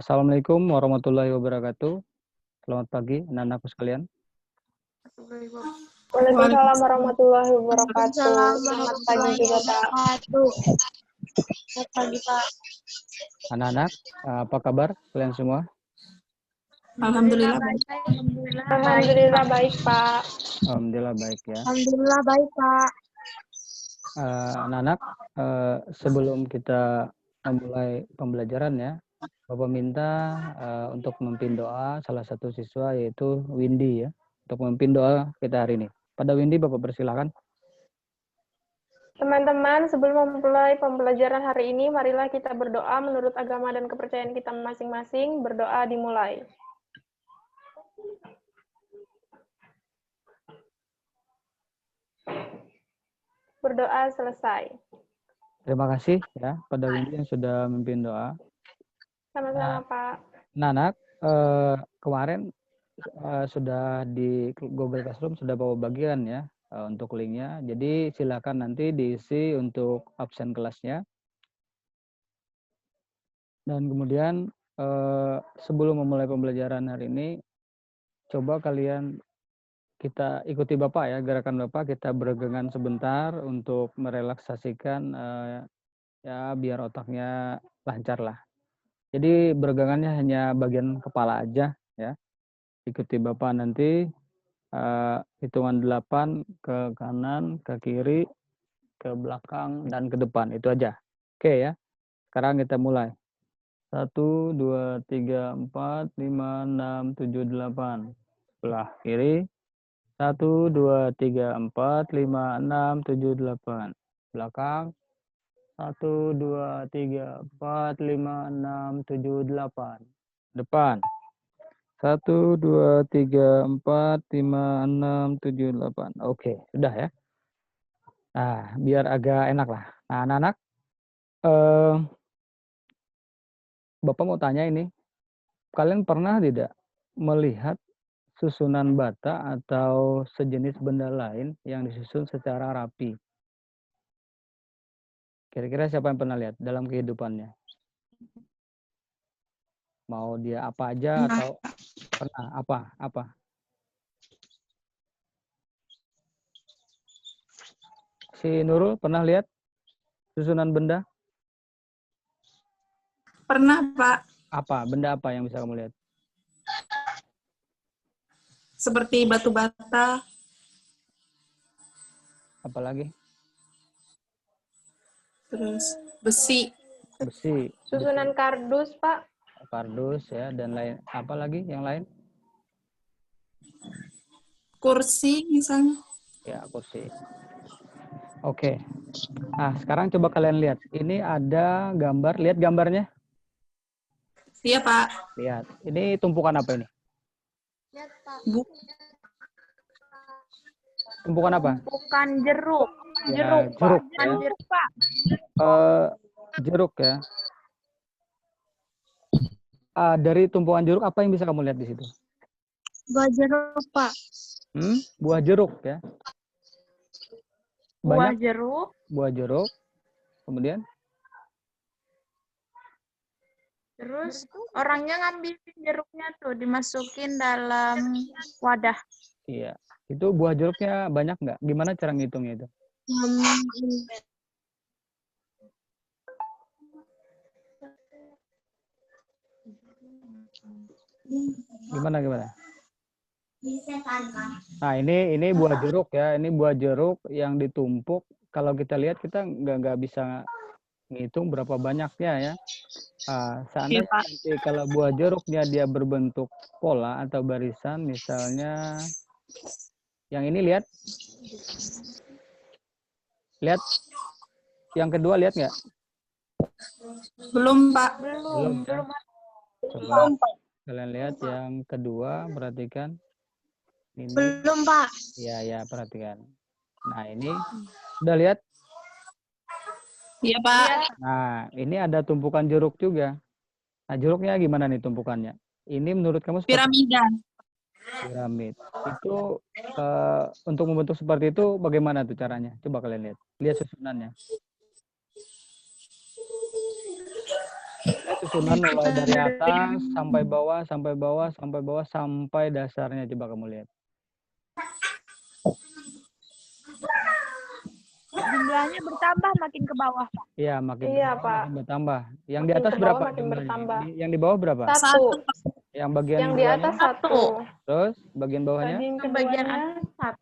Assalamualaikum warahmatullahi wabarakatuh. Selamat pagi, anak-anakku sekalian. Waalaikumsalam warahmatullahi wabarakatuh. Waalaikumsalam Selamat pagi warahmatullahi juga, Pak. wabarakatuh. Selamat pagi, Pak. Anak-anak, apa kabar kalian semua? Alhamdulillah baik. Alhamdulillah baik. Alhamdulillah baik, Pak. Alhamdulillah baik ya. Alhamdulillah baik, Pak. Anak-anak, sebelum kita memulai pembelajaran ya, Bapak minta untuk memimpin doa salah satu siswa yaitu Windy ya, untuk memimpin doa kita hari ini. Pada Windy, Bapak persilakan. Teman-teman, sebelum memulai pembelajaran hari ini, marilah kita berdoa menurut agama dan kepercayaan kita masing-masing. Berdoa dimulai. Berdoa selesai. Terima kasih ya pada Windy yang sudah memimpin doa. Sama-sama, Pak. Anak, kemarin sudah di Google Classroom sudah bawa bagian ya untuk linknya. Jadi silakan nanti diisi untuk absen kelasnya. Dan kemudian sebelum memulai pembelajaran hari ini, coba kalian kita ikuti Bapak ya, gerakan Bapak, kita bergegan sebentar untuk merelaksasikan ya biar otaknya lancar lah. Jadi bergegannya hanya bagian kepala aja ya. Ikuti Bapak nanti hitungan 8 ke kanan, ke kiri, ke belakang, dan ke depan. Itu aja. Oke ya. Sekarang kita mulai. 1, 2, 3, 4, 5, 6, 7, 8. Sebelah kiri. 1, 2, 3, 4, 5, 6, 7, 8. Belakang. 1, 2, 3, 4, 5, 6, 7, 8. Depan. 1, 2, 3, 4, 5, 6, 7, 8. Oke, sudah ya. Nah, biar agak enak lah. Nah, anak-anak, Bapak mau tanya ini, kalian pernah tidak melihat susunan bata atau sejenis benda lain yang disusun secara rapi? Kira-kira siapa yang pernah lihat dalam kehidupannya? Mau dia apa aja atau pernah apa? Si Nurul pernah lihat susunan benda? Pernah, Pak. Apa? Benda apa yang bisa kamu lihat? Seperti batu bata, Apalagi? terus besi, Besi, Susunan kardus, Pak. kardus ya, dan lain. Apa lagi yang lain? kursi misalnya. Ya, kursi. Oke. Nah, sekarang coba kalian lihat. Ini ada gambar. Lihat gambarnya? Iya, Pak. Lihat. Ini tumpukan apa ini? Bu Tumpukan apa? Bukan jeruk. Ya, Jeruk, Pak. jeruk Bukan ya. jeruk, Pak. Jeruk ya. Dari tumpukan jeruk apa yang bisa kamu lihat di situ? buah jeruk, Pak. Buah jeruk ya. Buah Banyak jeruk. buah jeruk. Kemudian? Terus orangnya ngambil jeruknya tuh dimasukin dalam wadah. Iya. Itu buah jeruknya banyak nggak? Gimana cara ngitungnya itu? Gimana? Nah, ini buah jeruk ya. Ini buah jeruk yang ditumpuk. Kalau kita lihat kita nggak bisa ngitung berapa banyaknya ya. Seandainya nanti kalau buah jeruknya dia berbentuk pola atau barisan, misalnya yang ini lihat. Lihat. Yang kedua lihat nggak? Belum, Pak. Belum. Coba kalian lihat yang kedua, perhatikan. Ini. Belum, Pak. Ya, perhatikan. Nah, ini udah lihat? Iya, Pak. Nah, ini ada tumpukan jeruk juga. Nah, jeruknya gimana nih tumpukannya? Ini menurut kamu seperti Piramida. piramid. Itu untuk membentuk seperti itu bagaimana tuh caranya? Coba kalian lihat. Lihat susunannya. Lihat susunan mulai dari atas sampai bawah, sampai bawah, sampai bawah, sampai dasarnya. Coba kamu lihat. Jumlahnya bertambah makin ke bawah, Pak. Iya, makin Iya, bertambah, Pak. makin bertambah. Yang di Makin atas ke bawah berapa makin jumlahnya? bertambah. Yang di bawah berapa? 1. Yang bagian Yang di bawahnya? atas 1. Terus bagian bawahnya? Bagian Yang bagian keduanya, atas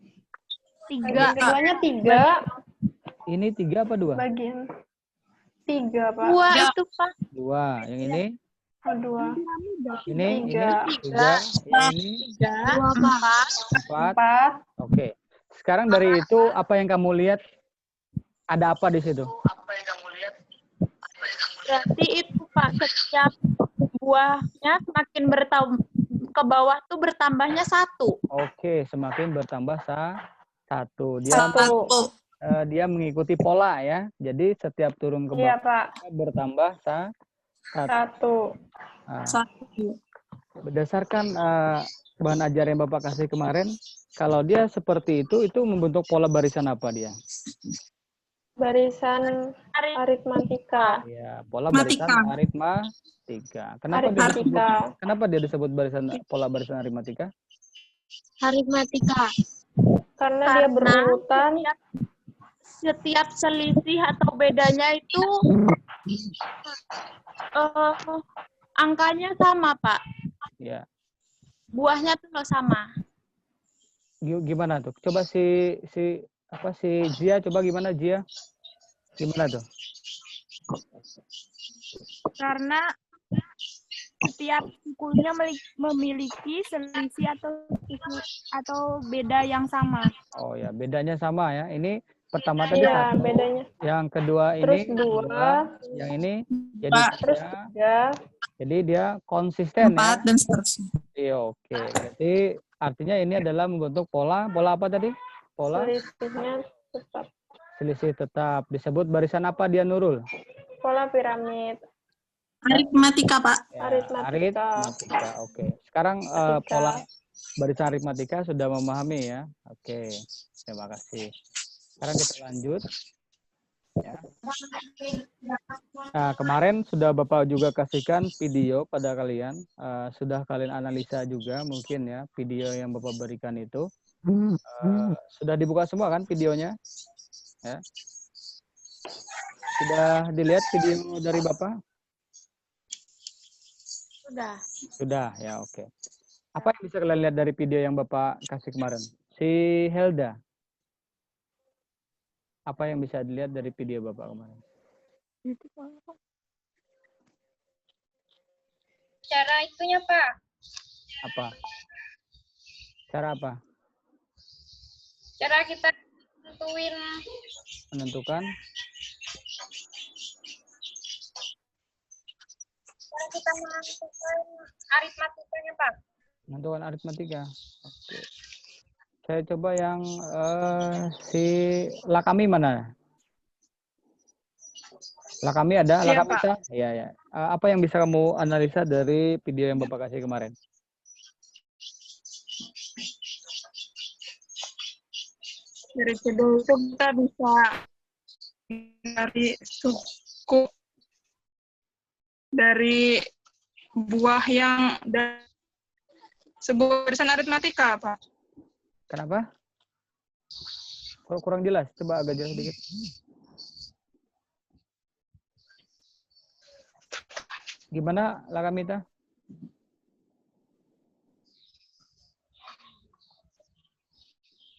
3. bagian keduanya 3. Ini 3 apa 2? Bagian 3, Pak. 2 itu, Pak. 2. Yang ini? Oh, 2. Ini? Ini? 3. 3. Yang ini? 3, 4. 4. 4. Oke. Sekarang dari itu apa yang kamu lihat? Ada apa di situ? Berarti itu, Pak, setiap buahnya semakin ke bawah tuh bertambahnya 1. Oke, semakin bertambah 1. Dia mengikuti pola ya. Jadi setiap turun ke Iya, bawah Pak. bertambah 1. 1. Berdasarkan bahan ajar yang Bapak kasih kemarin, kalau dia seperti itu membentuk pola barisan apa dia? Barisan aritmatika. Ya, pola barisan aritmatika. Kenapa dia disebut pola barisan aritmatika? Aritmatika. Karena dia berurutan. Setiap selisih atau bedanya itu angkanya sama, Pak. Ya. Buahnya tuh sama. Gimana tuh? Coba si Jia, coba gimana Jia? Gimana tuh? Karena setiap sukunya memiliki selisih atau beda yang sama. Oh ya, bedanya sama ya. Ini pertama tadi Iya, 1, bedanya. yang kedua Terus ini 2, yang ini jadi terus 3. 3. Jadi dia konsisten 4 ya. dan seterusnya. Iya, oke. Jadi artinya ini adalah membentuk pola apa tadi? Pola Selisihnya tetap. selisih tetap. Disebut barisan apa dia, Nurul? Pola piramid. Aritmatika, Pak. Ya, Aritmatika. Oke. Sekarang Aritmatika. pola barisan aritmatika sudah memahami ya. Oke. Terima kasih. Sekarang kita lanjut. Ya. Nah, kemarin sudah Bapak juga kasihkan video pada kalian. Sudah kalian analisa juga mungkin ya video yang Bapak berikan itu. Sudah dibuka semua kan videonya? Ya. Sudah dilihat video dari Bapak? Sudah, ya oke. Apa yang bisa kalian lihat dari video yang Bapak kasih kemarin? Si Helda. Apa yang bisa dilihat dari video Bapak kemarin? Cara itunya, Pak. Apa? Cara apa? Cara kita Menentukan? cara kita menentukan aritmatikanya, Pak. Menentukan aritmatika. Oke. Saya coba yang si Lakami mana? Lakami ada? Iya, Lakami bisa? Iya, ya. Apa yang bisa kamu analisa dari video yang Bapak kasih kemarin? Dari video itu kita bisa dari suku dari buah yang sebuah barisan aritmatika, Pak. Kenapa? Kurang jelas. Coba agak jelas sedikit. Gimana, Lakamita?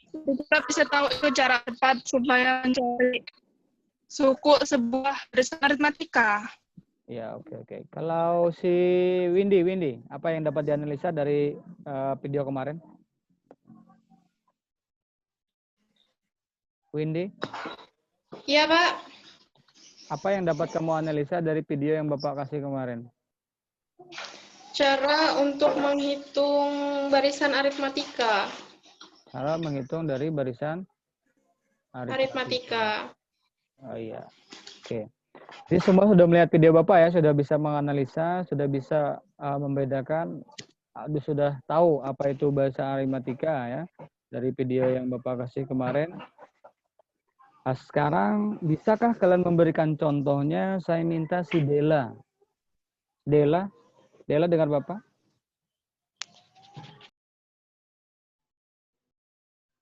Kita bisa tahu itu cara tepat supaya mencari suku sebuah barisan aritmatika. Ya, oke. Kalau si Windy, apa yang dapat dianalisa dari video kemarin? Windy? Iya, Pak. Apa yang dapat kamu analisa dari video yang Bapak kasih kemarin? Cara untuk menghitung barisan aritmatika. Cara menghitung dari barisan Aritmatika. Oh iya. Oke. Jadi semua sudah melihat video Bapak ya, sudah bisa menganalisa, sudah bisa membedakan, sudah tahu apa itu bahasa aritmatika ya dari video yang Bapak kasih kemarin. Nah, sekarang bisakah kalian memberikan contohnya? Saya minta si Dela. Dela, Dela dengar Bapak?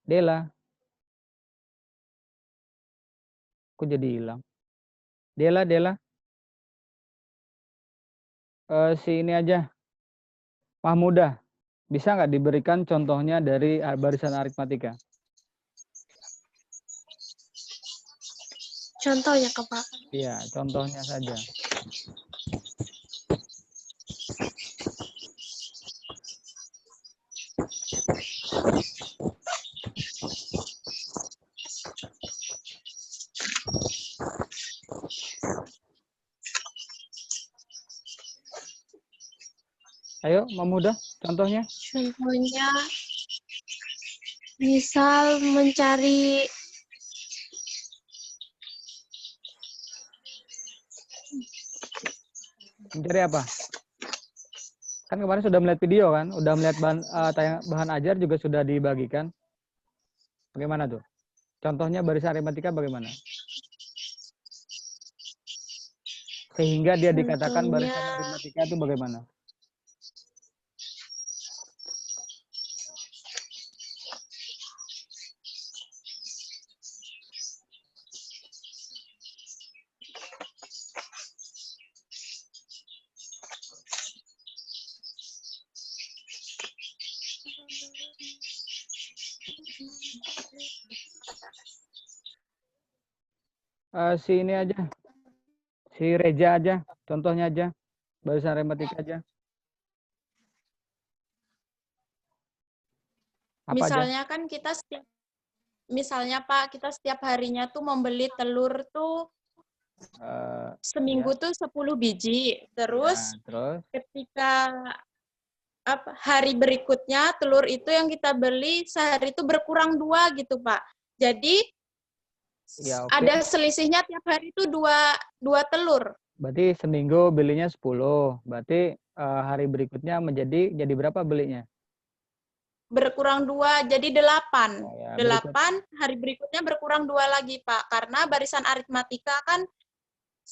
Dela, kok jadi hilang? Dela, si ini aja, Mahmudah, bisa nggak diberikan contohnya dari barisan aritmatika? Contohnya ke Pak. Iya, contohnya saja. Ayo, Mahmudah, contohnya. Contohnya, misal mencari Mencari apa? Kan kemarin sudah melihat video kan, udah melihat bahan ajar juga sudah dibagikan. Bagaimana tuh? Contohnya barisan aritmatika bagaimana? Sehingga dia dikatakan contohnya barisan aritmatika itu bagaimana? Si ini aja, si Reja aja, contohnya aja, barisan aritmatika aja. Apa aja? Misalnya kan misalnya Pak, kita setiap harinya tuh membeli telur tuh seminggu Ya, tuh 10 biji. Terus ya, terus ketika hari berikutnya telur itu yang kita beli sehari itu berkurang 2 gitu Pak. Jadi ya, oke. ada selisihnya tiap hari itu dua telur. Berarti seminggu belinya 10. Berarti hari berikutnya jadi berapa belinya? Berkurang 2 jadi 8. Oh, ya, 8 hari berikutnya berkurang 2 lagi Pak. Karena barisan aritmatika kan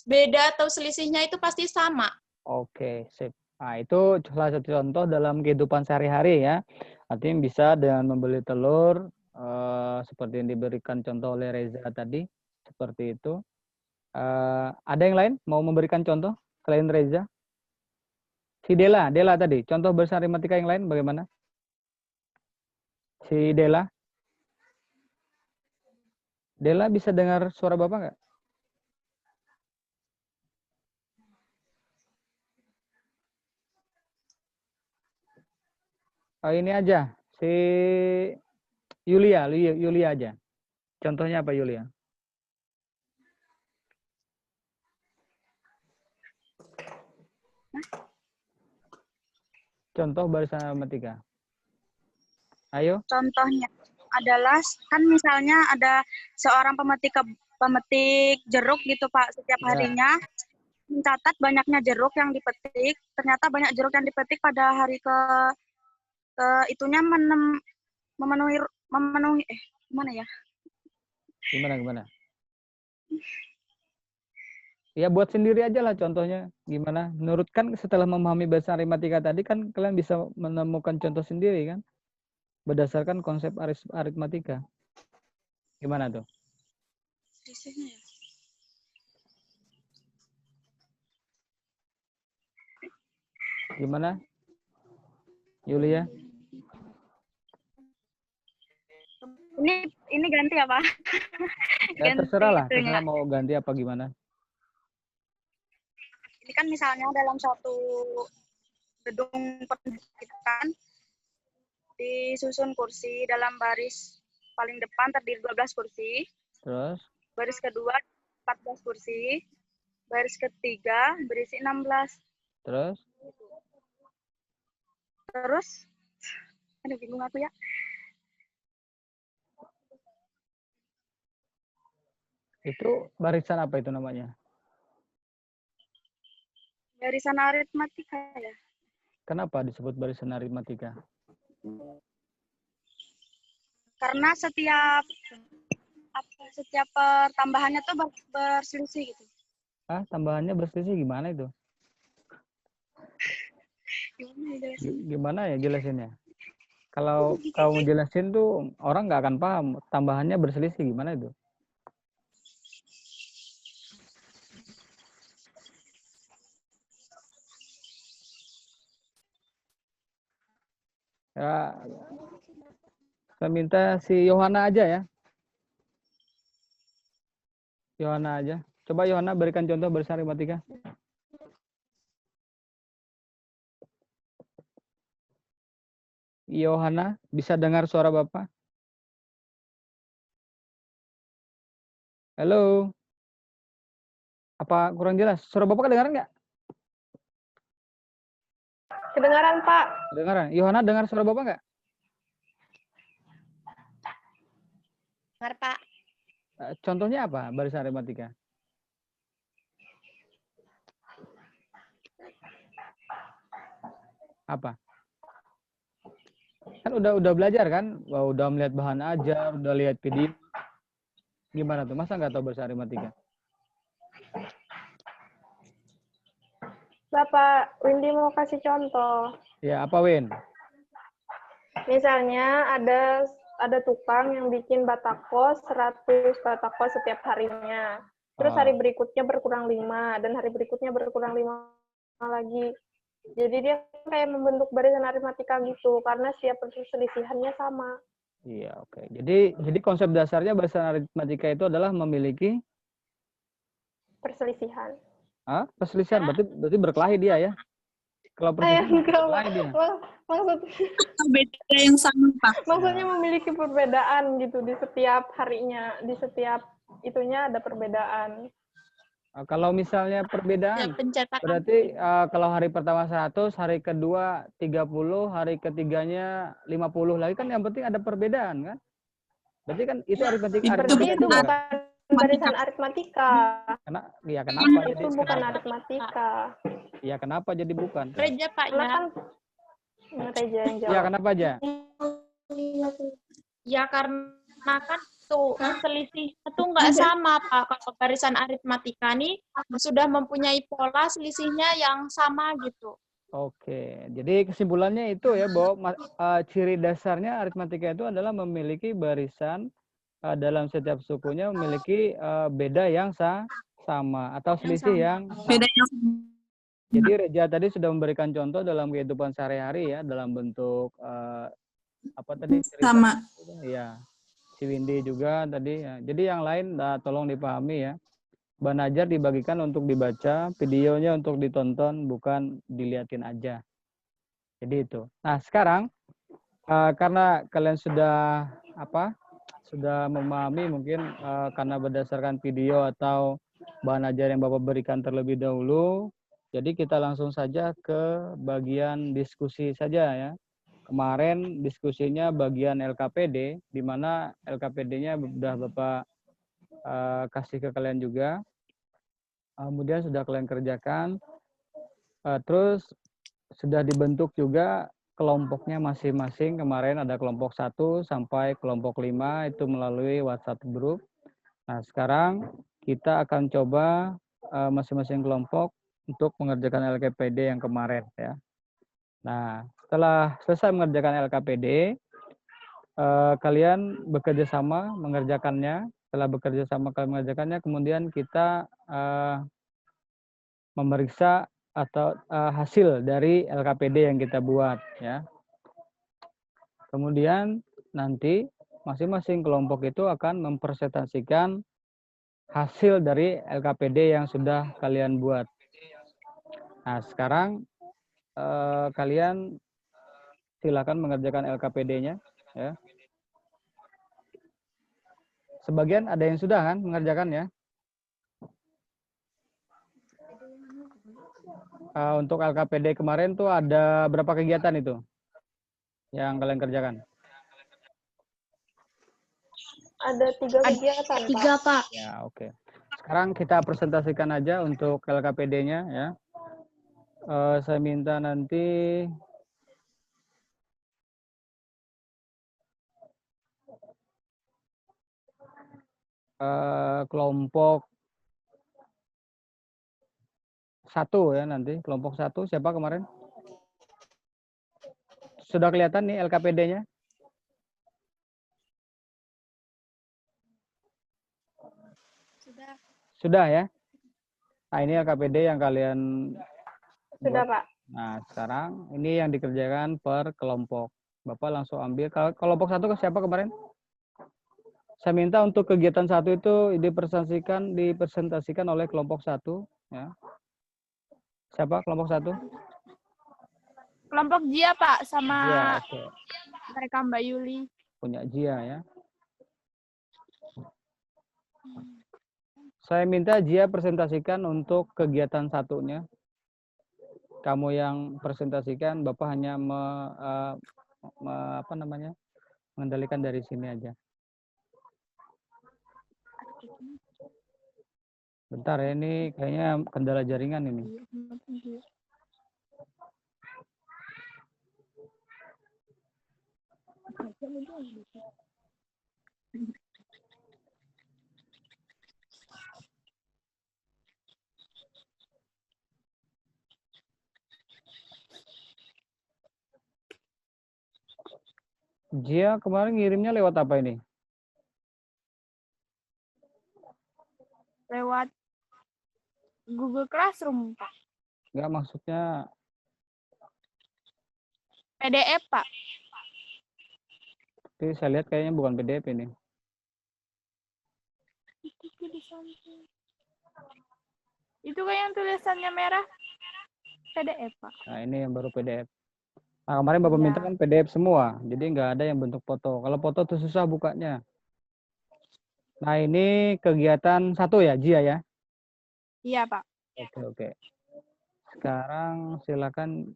beda atau selisihnya itu pasti sama. Oke, sip. Nah, itu salah satu contoh dalam kehidupan sehari-hari ya. Artinya bisa dengan membeli telur, seperti yang diberikan contoh oleh Reza tadi, seperti itu. Ada yang lain mau memberikan contoh selain Reza? Si Dela tadi, contoh barisan aritmatika yang lain bagaimana? Si Dela bisa dengar suara Bapak nggak? Ini aja, si Yulia aja. Contohnya apa Yulia? Contoh barisan aritmatika. Ayo. Contohnya adalah kan misalnya ada seorang pemetik jeruk gitu Pak, setiap Ya. harinya mencatat banyaknya jeruk yang dipetik. Ternyata banyak jeruk yang dipetik pada hari ke itunya memenuhi gimana ya? Gimana? Ya buat sendiri aja lah contohnya gimana. Menurut kan setelah memahami bahasa aritmatika tadi kan kalian bisa menemukan contoh sendiri kan. Berdasarkan konsep aritmatika. Gimana tuh? Gimana? Yulia? Ini ganti ya Pak? Ya Ganti terserah lah, itunya. terserah mau ganti apa gimana. Ini kan misalnya dalam satu gedung pendidikan disusun kursi dalam baris paling depan terdiri 12 kursi. Terus? Baris kedua 14 kursi. Baris ketiga berisi 16. Terus? Aduh bingung aku ya. Itu barisan apa itu namanya? Barisan aritmatika ya. Kenapa disebut barisan aritmatika? Karena setiap pertambahannya tuh berselisih gitu. Tambahannya berselisih gimana itu? Gimana ya jelasinnya? Kalau kamu jelasin tuh orang nggak akan paham. Tambahannya berselisih gimana itu? Ya, saya minta si Yohana aja ya. Yohana aja. Coba Yohana berikan contoh barisan aritmatika. Yohana, bisa dengar suara Bapak? Halo? Apa kurang jelas? Suara Bapak kedengaran nggak? Kedengaran, Pak. Kedengaran. Yohana dengar suara Bapak nggak? Dengar, Pak. Contohnya apa barisan aritmatika? Apa? Kan udah belajar kan? Wah, udah melihat bahan ajar, udah lihat video. Gimana tuh? Masa nggak tahu barisan aritmatika? Bapak Windy mau kasih contoh. Ya, apa Win? Misalnya ada tukang yang bikin batakos 100 batakos setiap harinya. Terus hari berikutnya berkurang 5 dan hari berikutnya berkurang 5 lagi. Jadi dia kayak membentuk barisan aritmatika gitu karena setiap perselisihannya sama. Iya, oke. Jadi konsep dasarnya barisan aritmatika itu adalah memiliki Perselisihan. perselisihan. Berarti berkelahi dia ya. Kalau perselisihan Enggak, berkelahi dia. Beda yang sama, Pak. Maksudnya memiliki perbedaan gitu di setiap harinya, di setiap itunya ada perbedaan. Kalau misalnya Ya, perbedaan, pencetakan. berarti kalau hari pertama 100, hari kedua 30, hari ketiganya 50 lagi kan yang penting ada perbedaan kan? Berarti kan itu aritmatika Berarti itu juga. bukan barisan aritmatika. Kenapa jadi Itu bukan aritmatika. Ya kenapa jadi bukan? Reja, Pak, Karena ya. kan Reja yang Ya jawab. kenapa aja? Ya karena kan tuh selisih itu nggak sama, Pak. Kalau barisan aritmatika nih sudah mempunyai pola selisihnya yang sama gitu. Oke, jadi kesimpulannya itu ya bahwa ciri dasarnya aritmatika itu adalah memiliki barisan dalam setiap sukunya memiliki beda yang sama atau selisih yang Beda yang Jadi Reja tadi sudah memberikan contoh dalam kehidupan sehari-hari ya dalam bentuk apa tadi cerita? sama. Ya, si Windy juga tadi ya. Jadi yang lain tolong dipahami ya. Bahan ajar dibagikan untuk dibaca, videonya untuk ditonton, bukan diliatin aja. Jadi itu. Nah sekarang karena kalian sudah sudah memahami mungkin karena berdasarkan video atau bahan ajar yang Bapak berikan terlebih dahulu. Jadi kita langsung saja ke bagian diskusi saja ya. Kemarin diskusinya bagian LKPD, di mana LKPD-nya sudah Bapak kasih ke kalian juga. Kemudian sudah kalian kerjakan. Terus sudah dibentuk juga kelompoknya masing-masing. Kemarin ada kelompok 1 sampai kelompok 5 itu melalui WhatsApp group. Nah, sekarang kita akan coba masing-masing kelompok untuk mengerjakan LKPD yang kemarin ya. Nah, setelah selesai mengerjakan LKPD, kalian bekerja sama mengerjakannya. Setelah bekerja sama kalian mengerjakannya, kemudian kita memeriksa atau hasil dari LKPD yang kita buat ya. Kemudian nanti masing-masing kelompok itu akan mempresentasikan hasil dari LKPD yang sudah kalian buat. Nah, sekarang kalian silakan mengerjakan LKPD-nya ya. Sebagian ada yang sudah kan mengerjakan ya. Untuk LKPD kemarin tuh ada berapa kegiatan itu yang kalian kerjakan? Ada 3 kegiatan, Pak. 3, Pak. Ya, oke. Sekarang kita presentasikan aja untuk LKPD-nya ya. Saya minta nanti kelompok 1 ya nanti. Kelompok 1 siapa kemarin? sudah kelihatan nih LKPD-nya? Sudah ya? Nah, ini LKPD yang kalian Sudah, buat. Pak. Nah, sekarang ini yang dikerjakan per kelompok. Bapak langsung ambil. Kalau kelompok 1 ke siapa kemarin? Saya minta untuk kegiatan 1 itu dipresentasikan oleh kelompok 1. Ya. Siapa kelompok 1? Kelompok Jia, Pak, sama Jia, oke. mereka Mbak Yuli. Punya Jia ya. Saya minta Jia presentasikan untuk kegiatan 1-nya. Kamu yang presentasikan, Bapak hanya mengendalikan dari sini aja. Bentar ya, ini kayaknya kendala jaringan ini. Jia kemarin ngirimnya lewat apa ini? Lewat Google Classroom, Pak. Enggak, maksudnya PDF, Pak. tapi saya lihat kayaknya bukan PDF ini. Itu kan yang tulisannya merah. PDF, Pak. Nah, ini yang baru PDF. Nah, kemarin Bapak minta kan PDF semua, jadi nggak ada yang bentuk foto. Kalau foto tuh susah bukanya. Nah, ini kegiatan 1 ya, Jia ya? Iya, Pak. Oke. Sekarang silakan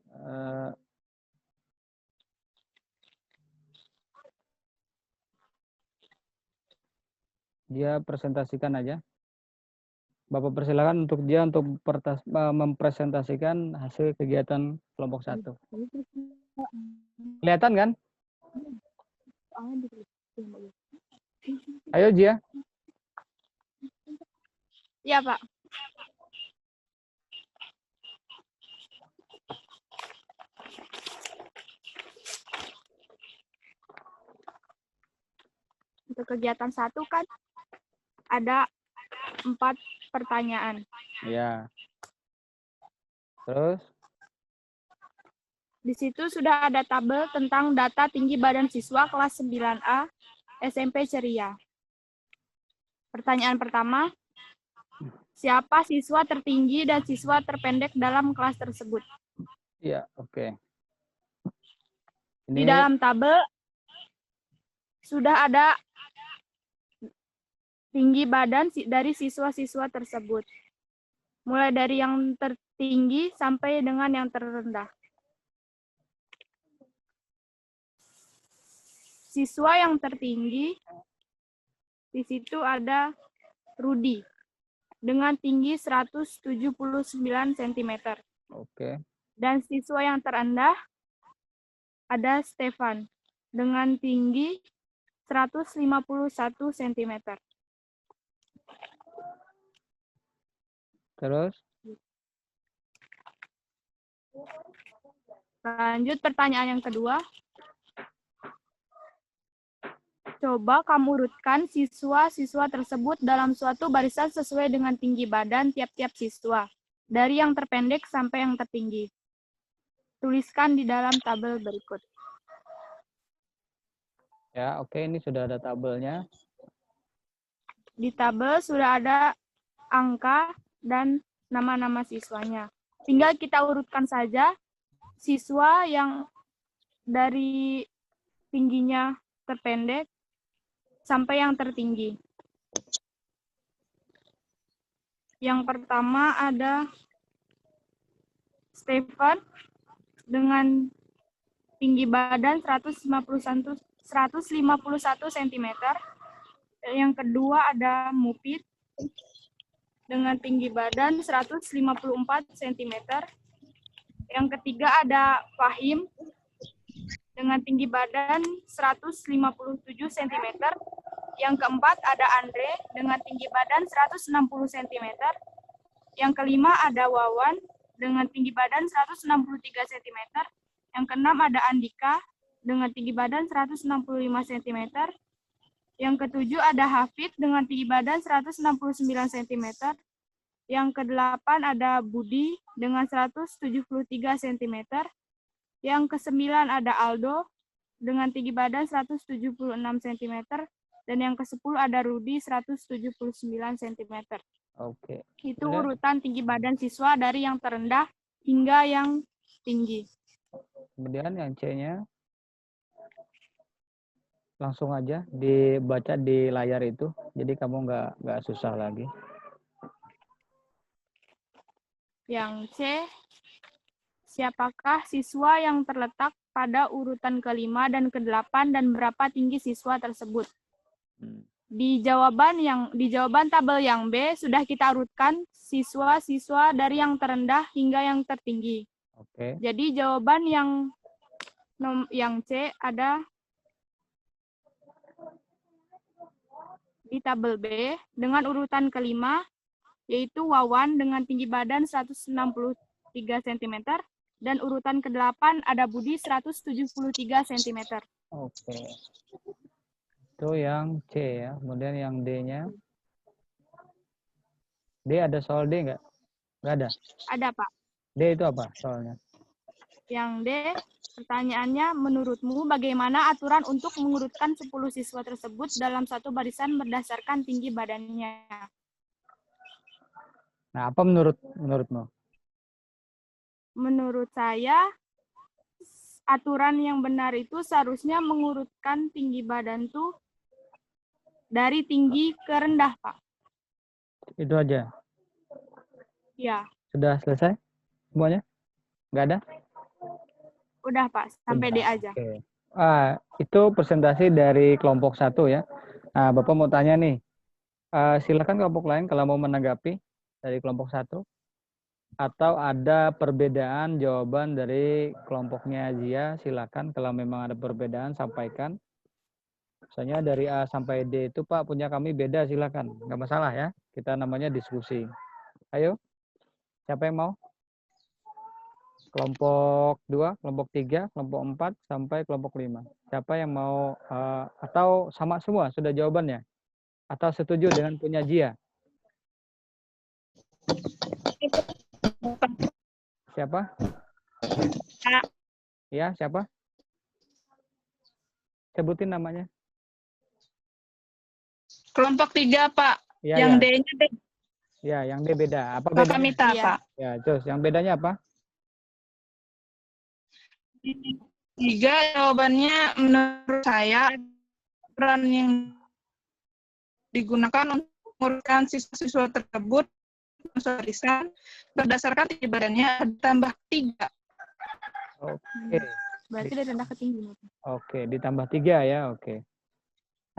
dia presentasikan aja. Bapak persilakan untuk dia untuk mempresentasikan hasil kegiatan kelompok 1. Kelihatan kan? Ayo Jia. Iya, Pak. Untuk kegiatan 1 kan ada 4 pertanyaan. Ya. Terus? Di situ sudah ada tabel tentang data tinggi badan siswa kelas 9A SMP Ceria. Pertanyaan pertama, siapa siswa tertinggi dan siswa terpendek dalam kelas tersebut? Iya, oke. Di dalam tabel sudah ada tinggi badan dari siswa-siswa tersebut. Mulai dari yang tertinggi sampai dengan yang terendah. Siswa yang tertinggi, di situ ada Rudi dengan tinggi 179 cm. Oke. Dan siswa yang terendah ada Stefan dengan tinggi 151 cm. Terus? Lanjut pertanyaan yang kedua. Coba kamu urutkan siswa-siswa tersebut dalam suatu barisan sesuai dengan tinggi badan tiap-tiap siswa, dari yang terpendek sampai yang tertinggi. Tuliskan di dalam tabel berikut. Ya, oke, ini sudah ada tabelnya. Di tabel sudah ada angka dan nama-nama siswanya. Tinggal kita urutkan saja siswa yang dari tingginya terpendek sampai yang tertinggi. Yang pertama ada Stefan dengan tinggi badan 151 cm. Yang kedua ada Mupit dengan tinggi badan 154 cm. Yang ketiga ada Fahim dengan tinggi badan 157 cm. Yang keempat ada Andre dengan tinggi badan 160 cm. Yang kelima ada Wawan dengan tinggi badan 163 cm. Yang keenam ada Andika dengan tinggi badan 165 cm. Yang ketujuh ada Hafid dengan tinggi badan 169 cm. Yang kedelapan ada Budi dengan 173 cm. Yang kesembilan ada Aldo dengan tinggi badan 176 cm. Dan yang ke-10 ada Rudi 179 cm. Oke. Itu Kemudian- urutan tinggi badan siswa dari yang terendah hingga yang tinggi. Kemudian yang C-nya langsung aja dibaca di layar itu. Jadi kamu nggak susah lagi. Yang C, siapakah siswa yang terletak pada urutan ke-5 dan ke-8 dan berapa tinggi siswa tersebut? Di jawaban tabel yang B sudah kita urutkan siswa-siswa dari yang terendah hingga yang tertinggi. Oke. Jadi jawaban yang C ada di tabel B dengan urutan ke-5, yaitu Wawan dengan tinggi badan 163 cm, dan urutan ke-8 ada Budi 173 cm. Oke. Itu yang C ya. Kemudian yang D-nya. D ada soal D nggak? Nggak ada. Ada, Pak. D itu apa soalnya? Yang D, pertanyaannya, menurutmu bagaimana aturan untuk mengurutkan 10 siswa tersebut dalam satu barisan berdasarkan tinggi badannya? Nah, apa menurutmu? Menurut saya, aturan yang benar itu seharusnya mengurutkan tinggi badan tuh dari tinggi ke rendah, Pak. Itu aja. Ya, Sudah selesai semuanya? Nggak ada? udah, Pak. Sampai D Sudah, aja. oke. Itu presentasi dari kelompok 1 ya. Nah, Bapak mau tanya nih. Silakan kelompok lain kalau mau menanggapi dari kelompok 1. Atau ada perbedaan jawaban dari kelompoknya Zia, silakan. Kalau memang ada perbedaan, sampaikan. Misalnya dari A sampai D itu, Pak, punya kami beda, silakan. Nggak masalah ya. Kita namanya diskusi. Ayo, siapa yang mau? Kelompok 2, kelompok 3, kelompok 4, sampai kelompok 5. Siapa yang mau, atau sama semua sudah jawabannya? Atau setuju dengan punya Zia? Siapa? Ya, siapa? Sebutin namanya. Kelompok 3, Pak. Ya, Yang ya. D-nya D. Ya, yang D beda. Apa Kakak bedanya? Mita, Iya. Pak. Ya, terus yang bedanya apa? 3, jawabannya menurut saya aturan yang digunakan untuk mengurutkan siswa-siswa tersebut barisan berdasarkan tinggi badannya ditambah 3. Oke. Berarti dari rendah ke tinggi. Oke, ditambah 3 ya, oke.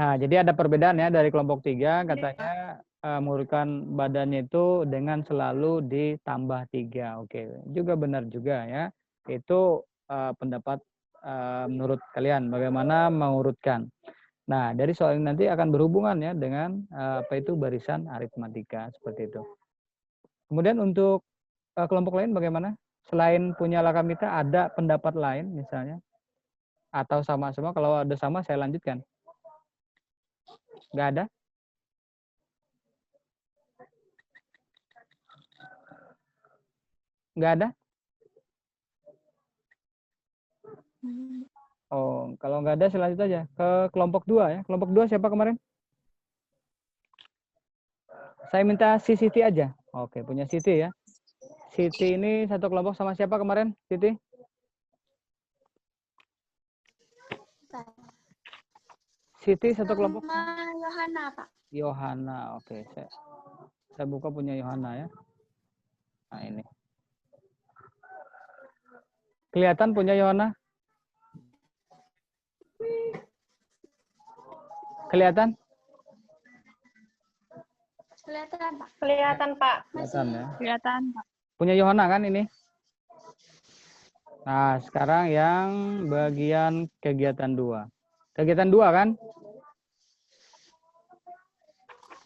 Nah, jadi ada perbedaan ya dari kelompok 3, katanya mengurutkan badannya itu dengan selalu ditambah 3. Oke, juga benar juga ya. Itu pendapat menurut kalian bagaimana mengurutkan. Nah, dari soal ini nanti akan berhubungan ya dengan apa itu barisan aritmatika seperti itu. Kemudian untuk kelompok lain bagaimana? Selain punya Lakamita ada pendapat lain misalnya? Atau sama semua? Kalau ada sama saya lanjutkan. Nggak ada? Nggak ada? Oh, kalau nggak ada saya lanjut aja ke kelompok 2 ya. Kelompok 2 siapa kemarin? Saya minta si Siti aja. Oke, punya Siti ya. Siti ini satu kelompok sama siapa kemarin, Siti? Siti satu kelompok Sama Yohana, Pak. Yohana. Oke, saya buka punya Yohana ya. Nah, ini. Kelihatan punya Yohana? Kelihatan? Kelihatan, Pak. Kelihatan, Pak. Kelihatan ya. Kelihatan, Pak. Punya Yohana kan ini? Nah, sekarang yang bagian kegiatan 2. Kegiatan 2 kan?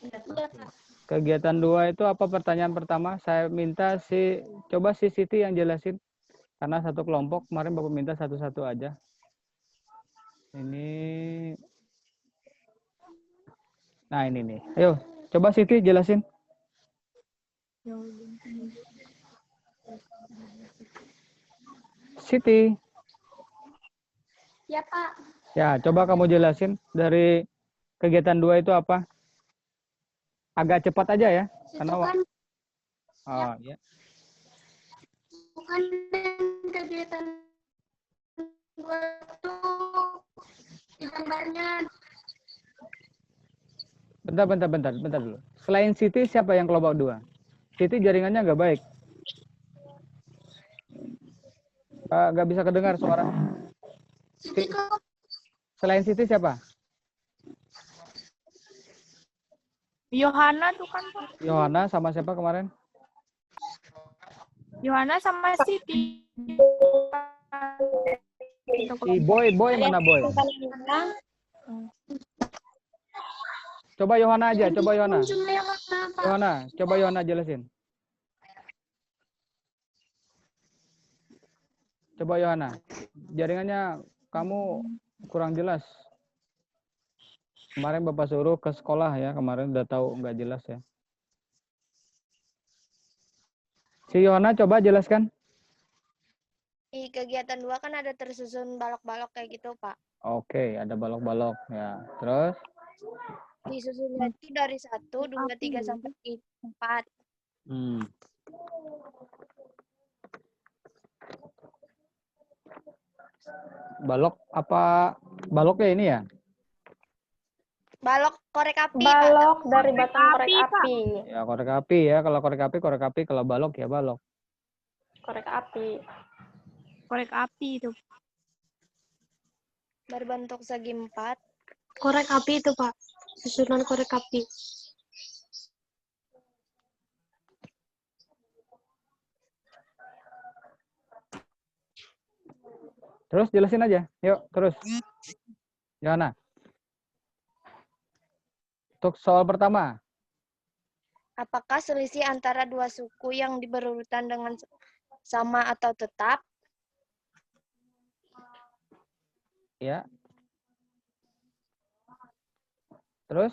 Iya, Pak. Kegiatan 2 itu apa pertanyaan pertama? Saya minta coba si Siti yang jelasin. Karena satu kelompok, kemarin Bapak minta satu-satu aja. Ini. Nah, ini nih. Ayo, coba Siti jelasin. Siti. Ya, Pak. Ya, coba kamu jelasin dari kegiatan 2 itu apa? Agak cepat aja ya. Itu Karena kan ya. bukan kegiatan gua tuh gambarnya Bentar dulu. Selain Siti, siapa yang kelompok 2? Siti jaringannya nggak baik. Nggak bisa kedengar suara. Siti kok Selain Siti siapa? Yohana tuh kan, Pak. Yohana sama siapa kemarin? Yohana sama Siti. Si Boy mana Boy? Coba Yohana aja, coba Yohana. jumlah yang apa? Yohana, coba Yohana jelasin. Coba Yohana. Jaringannya kamu kurang jelas. Kemarin Bapak suruh ke sekolah ya, kemarin udah tahu nggak jelas ya. Si Yohana coba jelaskan. Di kegiatan 2 kan ada tersusun balok-balok kayak gitu, Pak. Oke, ada balok-balok ya. Terus? Disusunnya itu dari 1, 2, 3, sampai 4. Balok apa? Baloknya ini ya? Balok korek api, Balok Pak. dari batang korek api. Ya, korek api ya. Kalau korek api. Kalau balok ya balok. Korek api. Korek api itu. Berbentuk segi 4. Korek api itu, Pak. Susunan korek api. Terus jelasin aja. Yuk, terus. Yohana. Untuk soal pertama. Apakah selisih antara 2 suku yang berurutan dengan sama atau tetap? Ya. Terus?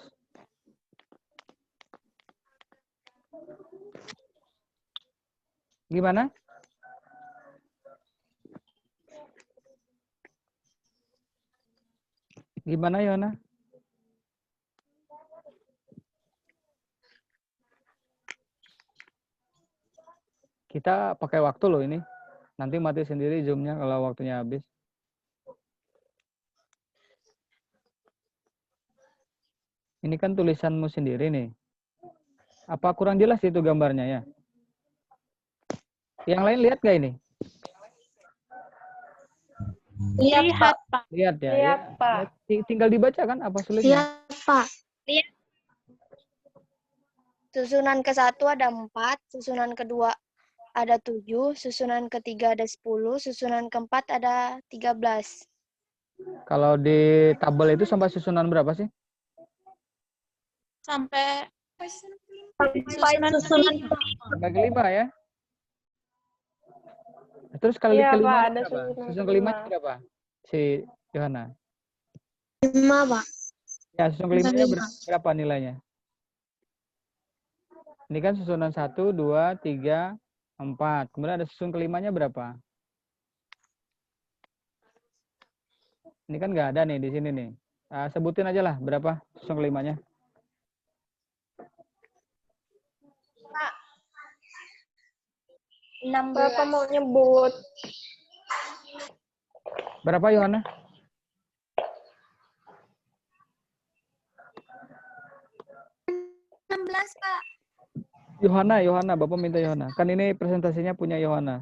Gimana? Gimana, Yohana? Kita pakai waktu loh ini. Nanti mati sendiri Zoom-nya kalau waktunya habis. Ini kan tulisanmu sendiri nih. Apa kurang jelas itu gambarnya ya? Yang lain lihat nggak ini? Lihat, Pak. Lihat ya. Lihat, ya. Pak. Tinggal dibaca kan apa sulitnya? Lihat, Pak. Susunan ke-1 ada 4, susunan kedua ada 7, susunan ketiga ada 10, susunan keempat ada 13. Kalau di tabel itu sampai susunan berapa sih? Sampai Sampai kelima ya? Terus kali Iya, kelima Pak, ada berapa? susunan Susun kelima kelima. berapa? Si Yohana. 5, Pak. Ya, susun kelimanya berapa nilainya? Ini kan susunan 1, 2, 3, 4. Kemudian ada susun kelimanya berapa? Ini kan nggak ada nih di sini nih. Sebutin aja lah berapa susun kelimanya. Pak. Bapak mau nyebut. Berapa Yohana? Pak. Yohana, Bapak minta Yohana. Kan ini presentasinya punya Yohana.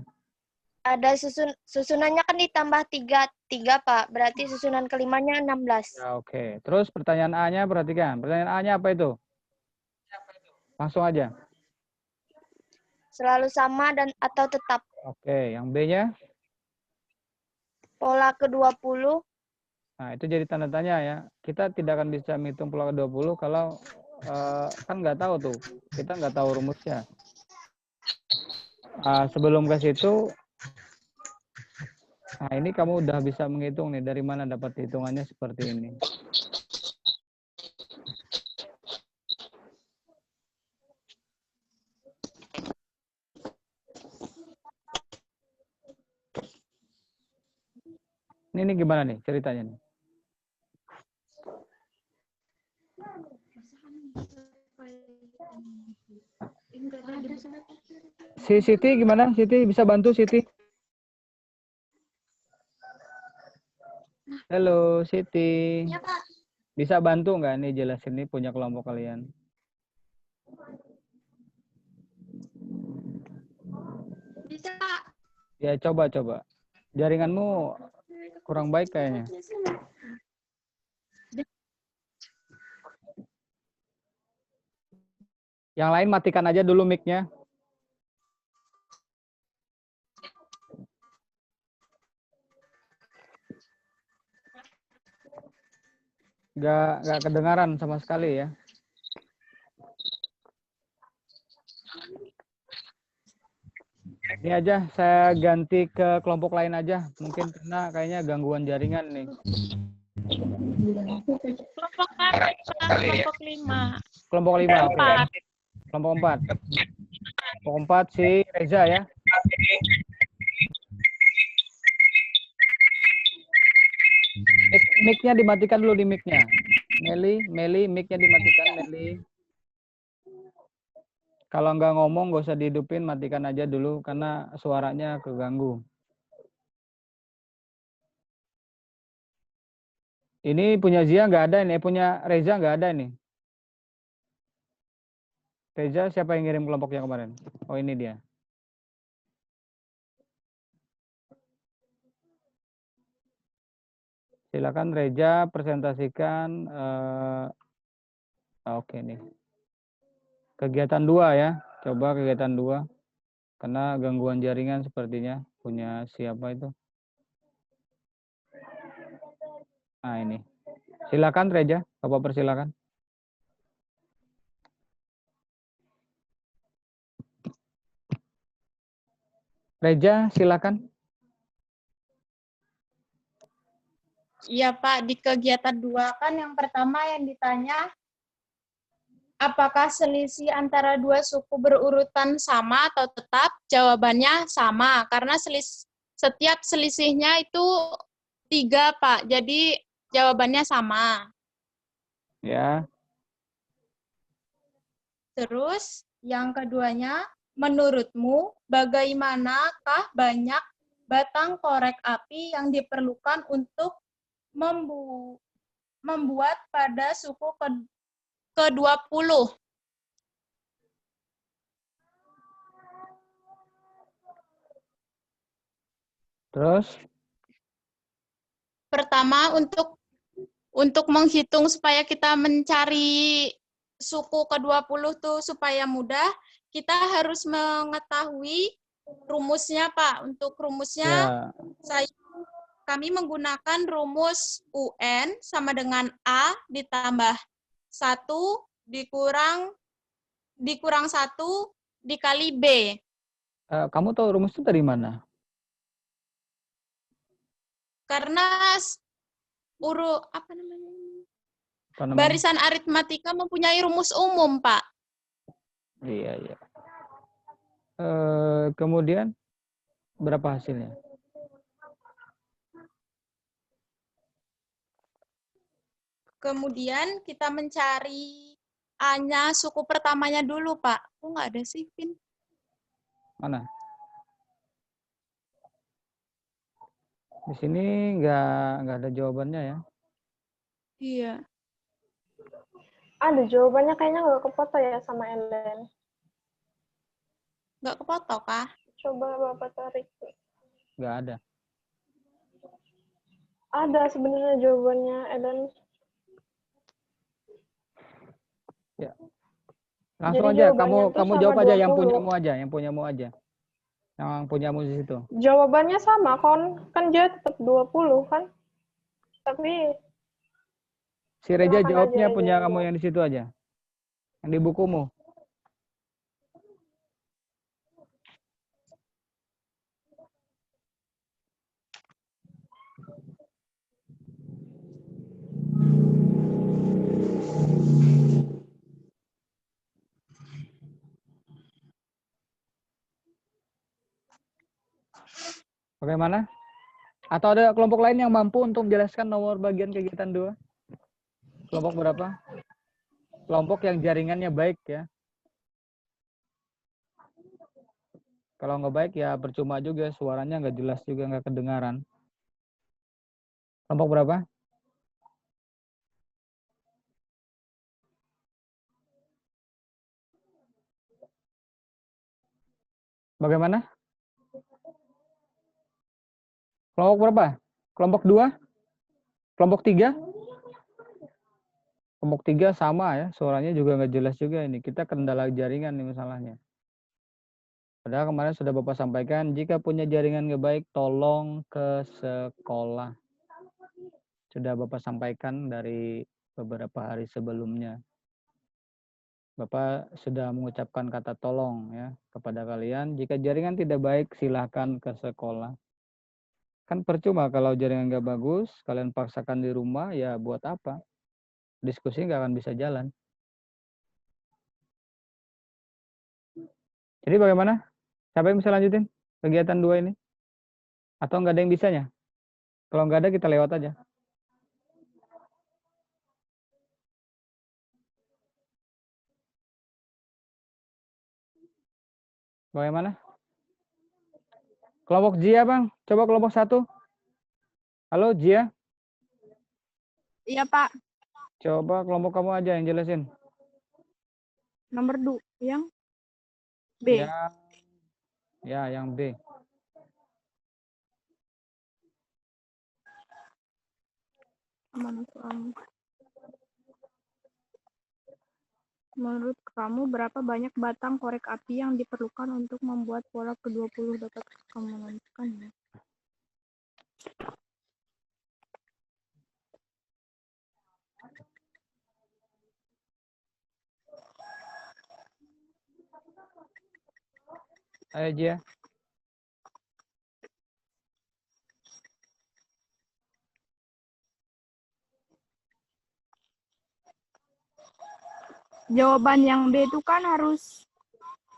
Ada susunannya kan ditambah 3, Pak. Berarti susunan kelimanya 16. Ya, oke. Terus pertanyaan A-nya perhatikan. Pertanyaan A-nya apa itu? Langsung aja. Selalu sama dan atau tetap. Oke, yang B-nya? Pola ke-20. Nah, itu jadi tanda tanya ya. Kita tidak akan bisa menghitung pola ke-20 kalau kan nggak tahu tuh. Kita nggak tahu rumusnya. Sebelum ke situ, Nah, ini kamu udah bisa menghitung nih, dari mana dapat hitungannya seperti ini. Ini gimana nih ceritanya nih? Si Siti gimana? Siti bisa bantu Siti? Halo Siti. Ya, Pak. Bisa bantu nggak nih jelasin nih punya kelompok kalian? Bisa, Pak. Ya coba. Jaringanmu kurang baik kayaknya. Yang lain matikan aja dulu mic-nya. Nggak kedengaran sama sekali ya. Ini aja saya ganti ke kelompok lain aja. Mungkin karena kayaknya gangguan jaringan nih. Kelompok 4, kelompok 5. Kelompok 5, oke. Kelompok 4. Kelompok 4 si Reza ya. Mic-nya dimatikan dulu di mic-nya. Meli, mic-nya dimatikan, Meli. Kalau nggak ngomong nggak usah dihidupin, matikan aja dulu karena suaranya keganggu. Ini punya Zia nggak ada ini, punya Reza nggak ada ini. Reza siapa yang ngirim kelompoknya kemarin? Oh ini dia. Silakan Reza presentasikan. Oke nih. Kegiatan 2 ya. Coba kegiatan 2. Karena gangguan jaringan sepertinya punya siapa itu. Nah ini. Silakan Reza, Bapak persilakan. Reza, silakan. Iya Pak, di kegiatan 2 kan yang pertama yang ditanya, apakah selisih antara dua suku berurutan sama atau tetap? Jawabannya sama, karena setiap selisihnya itu 3 Pak, jadi jawabannya sama. Ya. Terus yang keduanya, menurutmu bagaimanakah banyak batang korek api yang diperlukan untuk membuat pada suku ke-20? Terus? Pertama, untuk menghitung supaya kita mencari suku ke-20 tuh supaya mudah, kita harus mengetahui rumusnya, Pak. Untuk rumusnya, kami menggunakan rumus UN sama dengan A ditambah 1 dikurang 1 dikali B. Kamu tahu rumus itu dari mana? Karena barisan aritmatika mempunyai rumus umum, Pak. Iya. Kemudian berapa hasilnya? Kemudian kita mencari A-nya suku pertamanya dulu, Pak. Kok nggak ada sih, Pin? Mana? Di sini nggak ada jawabannya ya? Iya. Ada jawabannya, kayaknya nggak kefoto ya sama Ellen. Nggak kefoto kah? Coba Bapak tarik. Nggak ada. Ada sebenarnya jawabannya, Ellen. Ya. Langsung Jadi aja, jawabannya tuh kamu sama jawab aja 20. yang punyamu aja. Yang punyamu di situ. Jawabannya sama, kan dia tetap 20 kan? Tapi Si Reja silakan jawabnya aja, punya Reja. kamu yang di situ aja. Yang di bukumu. Bagaimana? Atau ada kelompok lain yang mampu untuk menjelaskan nomor bagian kegiatan 2? Kelompok berapa? Kelompok yang jaringannya baik ya. Kalau nggak baik ya percuma juga, suaranya nggak jelas juga, nggak kedengaran. Kelompok berapa? Bagaimana? Kelompok berapa? Kelompok 2? Kelompok 3? Kelompok 3 sama ya, suaranya juga nggak jelas juga ini. Kita kendala jaringan nih masalahnya. Padahal kemarin sudah Bapak sampaikan, jika punya jaringan nggak baik, tolong ke sekolah. Sudah Bapak sampaikan dari beberapa hari sebelumnya. Bapak sudah mengucapkan kata tolong ya kepada kalian. Jika jaringan tidak baik, silahkan ke sekolah. Kan percuma kalau jaringan nggak bagus, kalian paksakan di rumah, ya buat apa? Diskusi nggak akan bisa jalan. Jadi bagaimana? Siapa yang bisa lanjutin kegiatan 2 ini? Atau nggak ada yang bisanya? Kalau nggak ada, kita lewat aja. Bagaimana? Kelompok Jia, Bang. Coba kelompok 1. Halo, Jia. Iya, Pak. Coba kelompok kamu aja yang jelasin. Nomor 2 yang B. Yang B. Menurut kamu berapa banyak batang korek api yang diperlukan untuk membuat pola ke-20? Dapat kamu menentukannya? Ayo, Jia. Jawaban yang B itu kan harus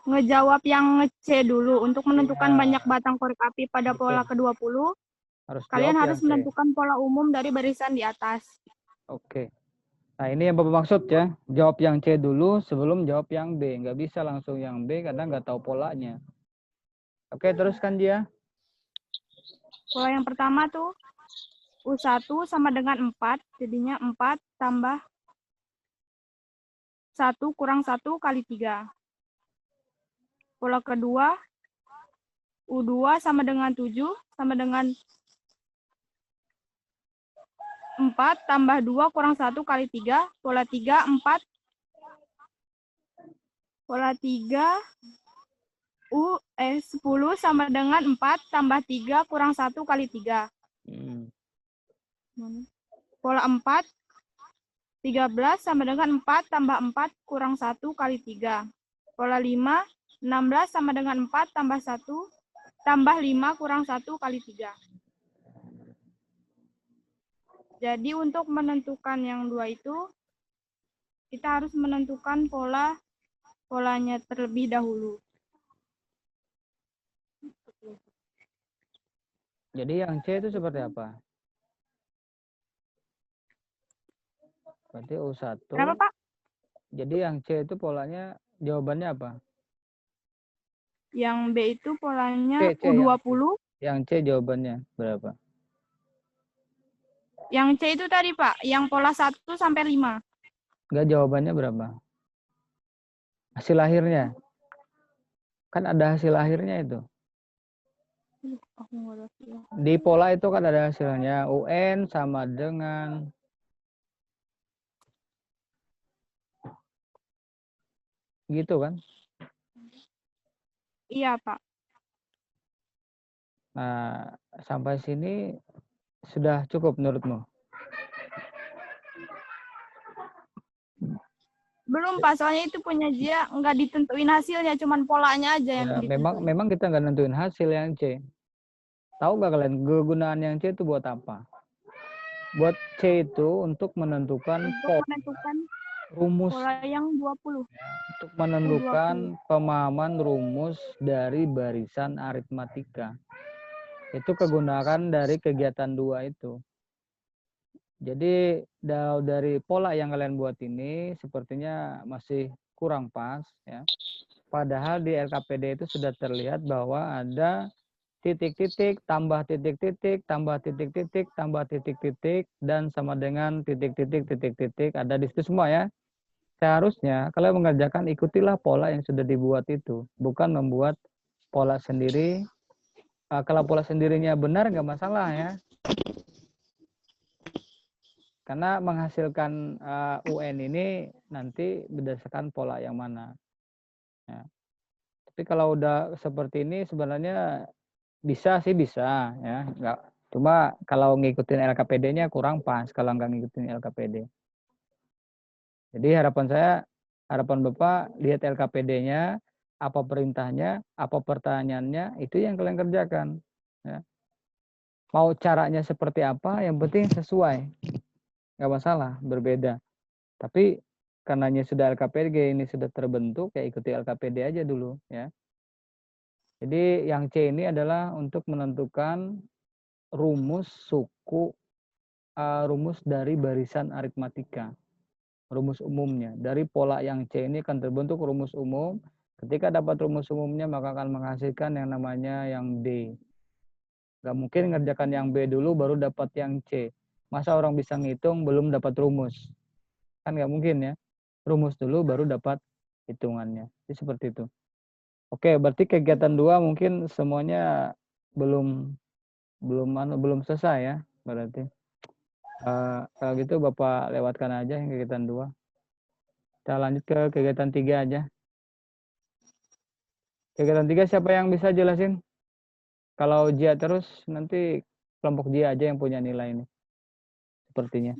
ngejawab yang C dulu. Untuk menentukan banyak batang korek api pada pola ke-20, kalian harus menentukan pola umum dari barisan di atas. Oke. Nah, ini yang Bapak maksud ya. Jawab yang C dulu sebelum jawab yang B. Nggak bisa langsung yang B karena nggak tahu polanya. Oke, teruskan dia. Pola yang pertama tuh, U1 sama dengan 4. Jadinya 4 tambah 1 kurang 1 kali 3. Pola kedua, U2 sama dengan 7, sama dengan 4 tambah 2 kurang 1 kali 3. Pola 3, 4. Pola 3, 10 sama dengan 4 tambah 3 kurang 1 kali 3. Pola 4, 13 sama dengan 4 tambah 4 kurang 1 kali 3. Pola 5, 16 sama dengan 4 tambah 1 tambah 5 kurang 1 kali 3. Jadi untuk menentukan yang 2 itu, kita harus menentukan polanya terlebih dahulu. Jadi yang C itu seperti apa? Berarti U1. Kenapa, Pak? Jadi yang C itu polanya, jawabannya apa? Yang B itu polanya U20. Yang C jawabannya berapa? Yang C itu tadi, Pak, yang pola 1 sampai 5. Enggak, jawabannya berapa? Hasil akhirnya. Kan ada hasil akhirnya itu. Di pola itu kan ada hasilnya. UN sama dengan gitu kan? Iya, Pak. Nah, sampai sini sudah cukup menurutmu? Belum, Pak, soalnya itu punya dia nggak ditentuin hasilnya, cuman polanya aja yang ditentuin. Memang kita nggak nentuin hasil yang C. Tahu nggak kalian kegunaan yang C itu buat apa? Buat C itu untuk menentukan rumus. Pola yang 20. Untuk menentukan pemahaman rumus dari barisan aritmatika. Itu kegunaan dari kegiatan 2 itu. Jadi dari pola yang kalian buat ini sepertinya masih kurang pas ya. Padahal di LKPD itu sudah terlihat bahwa ada titik-titik, tambah titik-titik, tambah titik-titik, tambah titik-titik, dan sama dengan titik-titik, titik-titik, ada di situ semua ya. Seharusnya kalau mengerjakan ikutilah pola yang sudah dibuat itu, bukan membuat pola sendiri. Kalau pola sendirinya benar nggak masalah ya. Karena menghasilkan UN ini nanti berdasarkan pola yang mana. Ya. Tapi kalau udah seperti ini sebenarnya bisa sih bisa ya. Nggak, cuma kalau ngikutin LKPD-nya kurang pas kalau nggak ngikutin LKPD. Jadi harapan Bapak lihat LKPD-nya, apa perintahnya, apa pertanyaannya, itu yang kalian kerjakan. Ya. Mau caranya seperti apa, yang penting sesuai. Nggak masalah, berbeda. Tapi karenanya sudah LKPD ini sudah terbentuk, ya ikuti LKPD aja dulu. Ya. Jadi yang C ini adalah untuk menentukan rumus suku, rumus dari barisan aritmatika. Rumus umumnya. Dari pola yang C ini akan terbentuk rumus umum. Ketika dapat rumus umumnya, maka akan menghasilkan yang namanya yang D. Nggak mungkin ngerjakan yang B dulu, baru dapat yang C. Masa orang bisa ngitung, belum dapat rumus? Kan nggak mungkin ya. Rumus dulu, baru dapat hitungannya. Jadi seperti itu. Oke, berarti kegiatan 2 mungkin semuanya belum selesai ya, berarti. Kalau gitu Bapak lewatkan aja yang kegiatan 2. Kita lanjut ke kegiatan 3 aja. Kegiatan 3 siapa yang bisa jelasin? Kalau Jia terus, nanti kelompok Jia aja yang punya nilai ini. Sepertinya.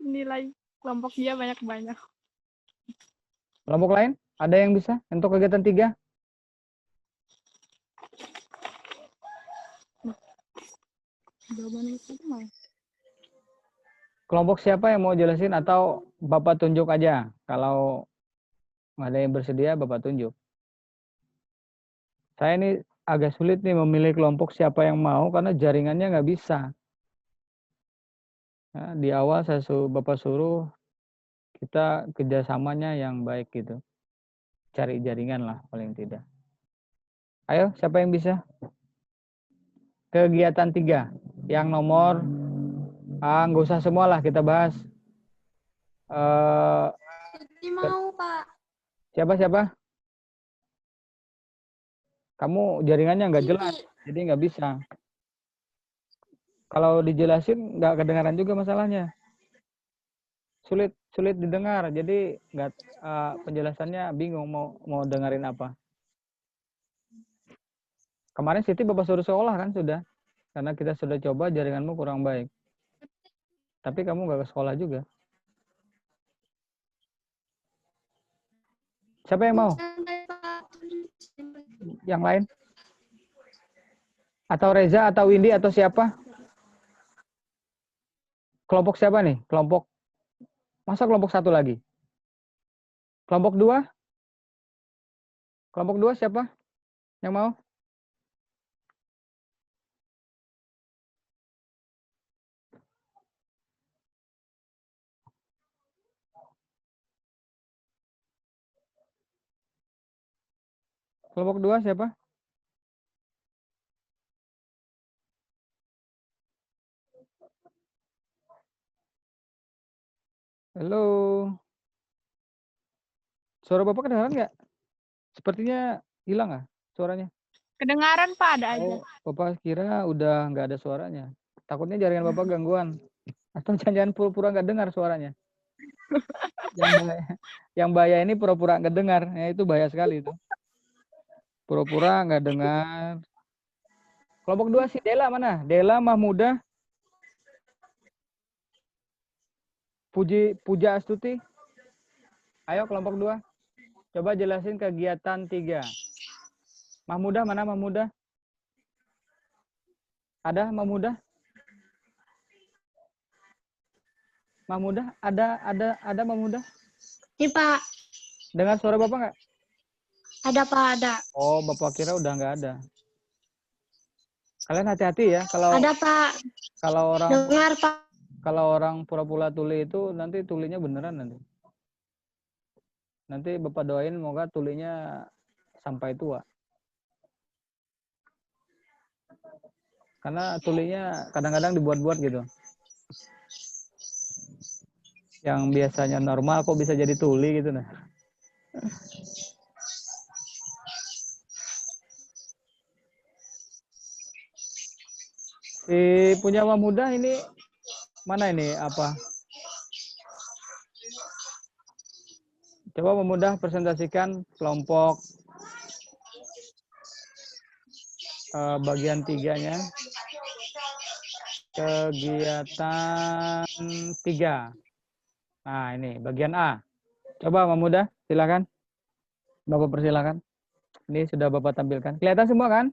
Nilai kelompok dia banyak-banyak. Kelompok lain? Ada yang bisa untuk kegiatan 3? Kelompok siapa yang mau jelasin atau Bapak tunjuk aja? Kalau ada yang bersedia, Bapak tunjuk. Saya ini agak sulit nih memilih kelompok siapa yang mau karena jaringannya nggak bisa. Ya, di awal Bapak suruh kita kerjasamanya yang baik gitu. Cari jaringan lah paling tidak. Ayo, siapa yang bisa? Kegiatan 3. Yang nomor, nggak usah semua lah kita bahas. Mau, Pak. Siapa? Kamu jaringannya nggak jelas, jadi nggak bisa. Kalau dijelasin nggak kedengaran juga masalahnya. Sulit didengar, jadi nggak penjelasannya bingung mau dengerin apa. Kemarin Siti Bapak suruh sekolah kan sudah, karena kita sudah coba jaringanmu kurang baik. Tapi kamu nggak ke sekolah juga. Siapa yang mau? Yang lain? Atau Reza atau Windy atau siapa? Kelompok siapa nih? Masa kelompok 1 lagi? Kelompok 2? Kelompok 2 siapa? Yang mau? Kelompok 2 siapa? Halo. Suara Bapak kedengaran nggak? Sepertinya hilang ah suaranya. Kedengaran Pak, ada aja. Bapak kira udah nggak ada suaranya. Takutnya jaringan Bapak gangguan. Atau jangan-jangan pura-pura nggak dengar suaranya. Yang bahaya ini pura-pura nggak dengar. Ya, itu bahaya sekali itu. Pura-pura nggak dengar. Kelompok 2 si Dela mana? Dela, Mahmudah, Puja Astuti. Ayo kelompok 2. Coba jelasin kegiatan 3. Mahmudah mana Mahmudah? Ada Mahmudah? Mahmudah? Ada Mahmudah? Ini, Pak. Dengar suara Bapak nggak? Ada, Pak, ada. Oh, Bapak kira udah nggak ada. Kalian hati-hati ya kalau Ada, Pak. Dengar, Pak. kalau orang pura-pura tuli itu nanti tulinya beneran nanti. Nanti Bapak doain semoga tulinya sampai tua. Karena tulinya kadang-kadang dibuat-buat gitu. Yang biasanya normal kok bisa jadi tuli gitu nah. Si punya Wah Muda ini mana ini apa? Coba Wah presentasikan kelompok bagian 3-nya. Kegiatan 3. Nah, ini bagian A. Coba Wah silakan. Bapak persilakan. Ini sudah Bapak tampilkan. Kelihatan semua kan?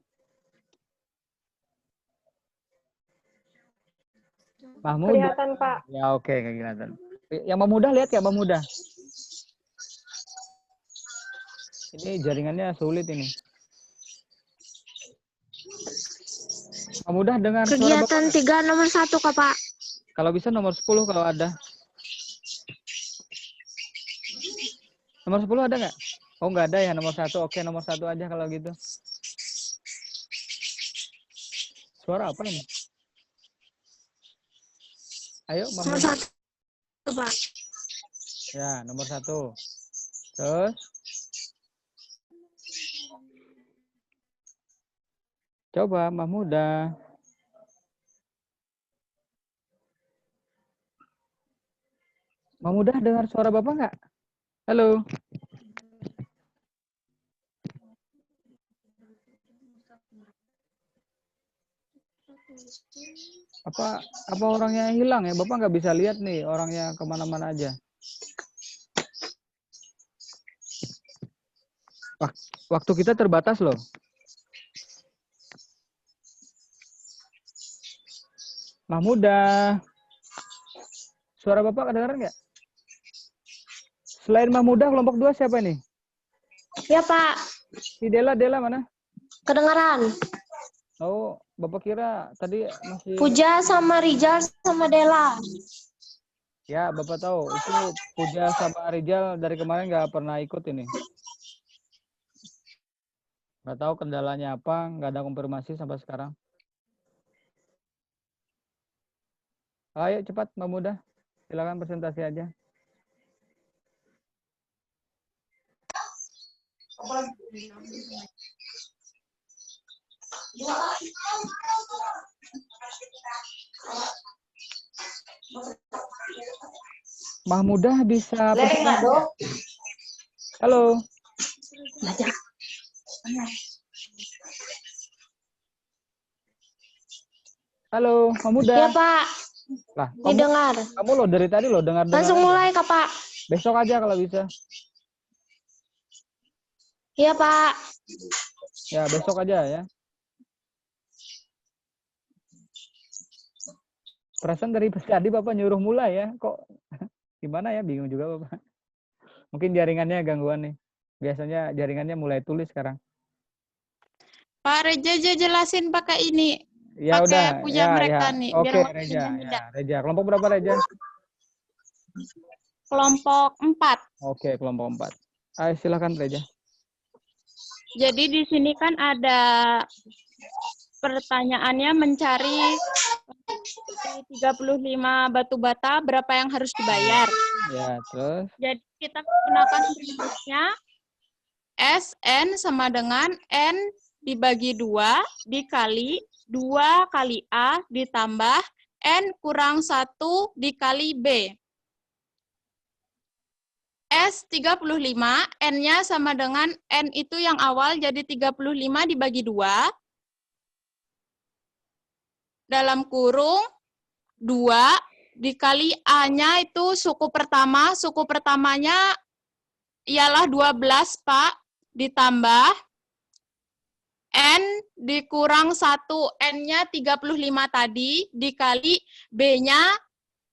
Mahmud. Kelihatan, Pak. Ya, oke, kelihatan. Yang Mahmudah lihat ya, Mahmudah. Ini jaringannya sulit ini. Mahmudah dengar suara Kegiatan Bapak. 3 nomor 1, Kak, Pak. Kalau bisa nomor 10 kalau ada. Nomor 10 ada nggak? Oh, nggak ada ya nomor 1. Oke, nomor 1 aja kalau gitu. Suara apa ini? Ayo, Nomor Mahmudah. 1, Pak. Ya, nomor 1. Terus. Coba, Mahmudah. Mahmudah dengar suara Bapak nggak? Halo. Apa orangnya hilang ya? Bapak nggak bisa lihat nih orangnya kemana-mana aja. Waktu kita terbatas loh. Mahmudah. Suara Bapak kedengaran nggak? Selain Mahmudah, kelompok 2 siapa ini? Ya, Pak. Si Dela mana? Kedengaran. Oh, Bapak kira tadi masih... Puja sama Rijal sama Dela. Ya, Bapak tahu. Itu Puja sama Rijal dari kemarin nggak pernah ikut ini. Nggak tahu kendalanya apa, nggak ada konfirmasi sampai sekarang. Ayo cepat, Mahmudah. Silakan presentasi aja. Mahmudah bisa presentasi. Halo. Halo, Mahmudah. Ya, Pak. Lah, Didengar. kamu lo dari tadi lo dengar. Langsung mulai, Kak, Pak. Besok aja kalau bisa. Iya, Pak. Ya, besok aja ya. Perasaan dari tadi Bapak nyuruh mulai ya. Kok gimana ya? Bingung juga Bapak. Mungkin jaringannya gangguan nih. Biasanya jaringannya mulai tulis sekarang. Pak Reja jelasin pakai ini. Ya pakai udah, punya ya, mereka ya. nih. Oke, biar Reja. waktunya mudah. Ya, Reja. Kelompok berapa Reja? Kelompok 4. Oke, kelompok 4. Ayo silakan Reja. Jadi di sini kan ada pertanyaannya mencari 35 batu bata berapa yang harus dibayar. Ya, terus. Jadi kita gunakan rumusnya SN sama dengan N dibagi 2 dikali 2 kali A ditambah N kurang 1 dikali B. S35, N-nya sama dengan N itu yang awal, jadi 35 dibagi 2. Dalam kurung 2 dikali A-nya itu suku pertama. Suku pertamanya ialah 12, Pak. Ditambah N dikurang 1. N-nya 35 tadi dikali B-nya.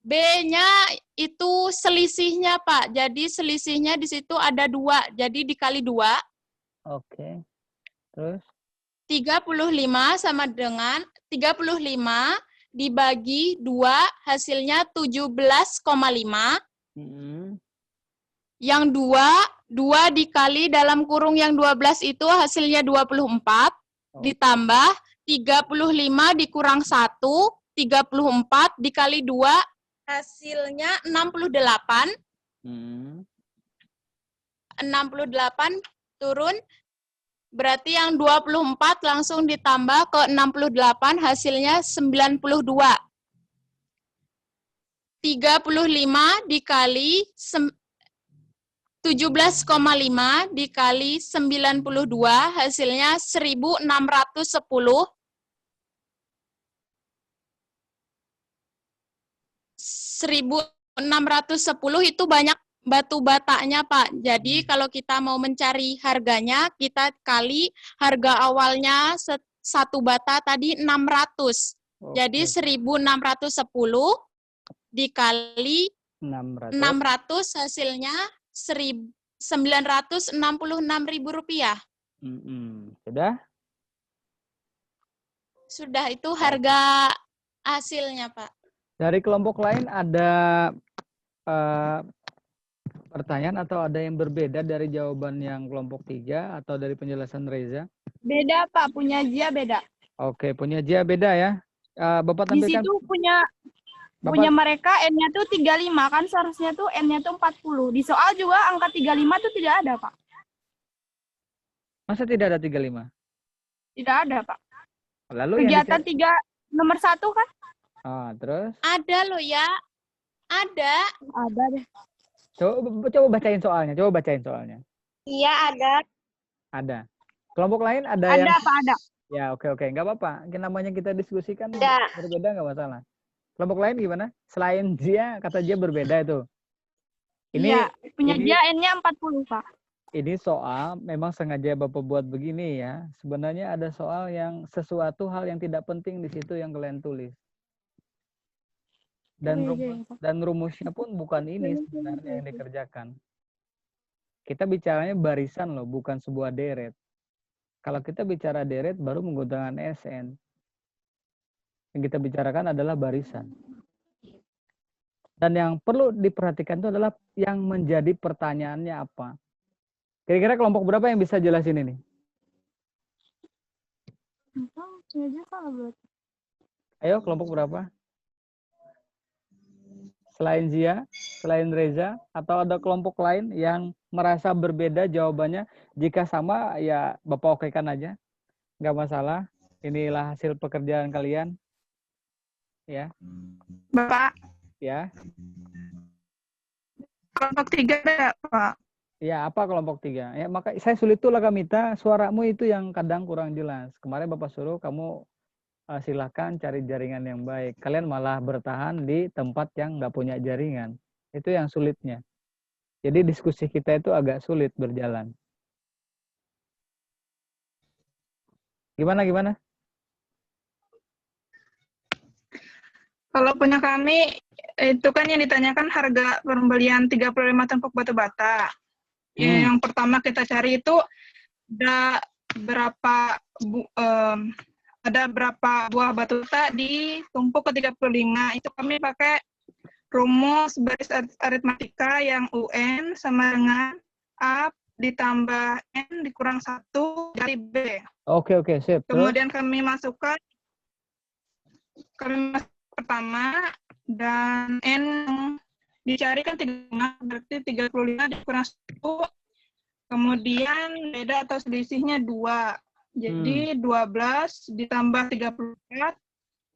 B-nya itu selisihnya, Pak. Jadi selisihnya di situ ada 2. Jadi dikali 2. Oke. Terus? 35 sama dengan 35 dibagi 2 hasilnya 17,5. Yang 2 dikali dalam kurung yang 12 itu hasilnya 24. Ditambah 35 dikurang 1, 34 dikali 2 hasilnya 68. 68 turun. Berarti yang 24 langsung ditambah ke 68 hasilnya 92. 35 dikali 17,5 dikali 92 hasilnya 1610. 1610 itu banyak batu batanya, Pak. Jadi kalau kita mau mencari harganya, kita kali harga awalnya satu bata tadi 600. Jadi 1610 dikali 600 hasilnya 966.000 rupiah. Sudah? Sudah, itu harga hasilnya, Pak. Dari kelompok lain ada pertanyaan atau ada yang berbeda dari jawaban yang kelompok 3 atau dari penjelasan Reza? Beda, Pak. Punya Jia beda. Oke, punya Jia beda ya. Bapak Di tampilkan. situ punya mereka N-nya tuh 35, kan seharusnya tuh N-nya tuh 40. Di soal juga angka 35 tuh tidak ada, Pak. Masa tidak ada 35? Tidak ada, Pak. Lalu kegiatan 3 nomor 1 kan? Terus? Ada loh ya. Ada. Ada deh. Coba bacain soalnya. Iya, ada. Ada. Kelompok lain ada yang... Ada, Pak, ada. Ya, oke. Nggak apa-apa. Namanya kita diskusikan Ada. berbeda nggak masalah. Kelompok lain gimana? Selain Jia, kata Jia berbeda itu. Iya, punya Jia N-nya 40, Pak. Ini soal memang sengaja Bapak buat begini ya. Sebenarnya ada soal yang sesuatu hal yang tidak penting di situ yang kalian tulis. Dan rumusnya pun bukan ini sebenarnya yang dikerjakan. Kita bicaranya barisan loh, bukan sebuah deret. Kalau kita bicara deret baru menggunakan SN. Yang kita bicarakan adalah barisan. Dan yang perlu diperhatikan itu adalah yang menjadi pertanyaannya apa. Kira-kira kelompok berapa yang bisa jelasin ini? Ayo, kelompok berapa? Selain Zia, selain Reza, atau ada kelompok lain yang merasa berbeda jawabannya? Jika sama, ya Bapak okekan aja. Nggak masalah. Inilah hasil pekerjaan kalian. Ya. Bapak. Ya. Kelompok 3 ada, Pak. Ya, apa kelompok 3? Ya, maka saya sulit tuh lah Kamita, suaramu itu yang kadang kurang jelas. Kemarin Bapak suruh kamu silahkan cari jaringan yang baik. Kalian malah bertahan di tempat yang nggak punya jaringan. Itu yang sulitnya. Jadi diskusi kita itu agak sulit berjalan. Gimana? Kalau punya kami, itu kan yang ditanyakan harga pembelian 35 tumpuk batu bata. Yang pertama kita cari itu ada berapa buah batu bata ditumpuk ke 35. Itu kami pakai rumus baris aritmatika yang UN sama dengan A ditambah N dikurang 1 dari B. Oke, sip. Kemudian kami masukkan pertama dan N dicari kan 35, berarti 35 dikurang 1. Kemudian beda atau selisihnya 2. Jadi 12 ditambah 34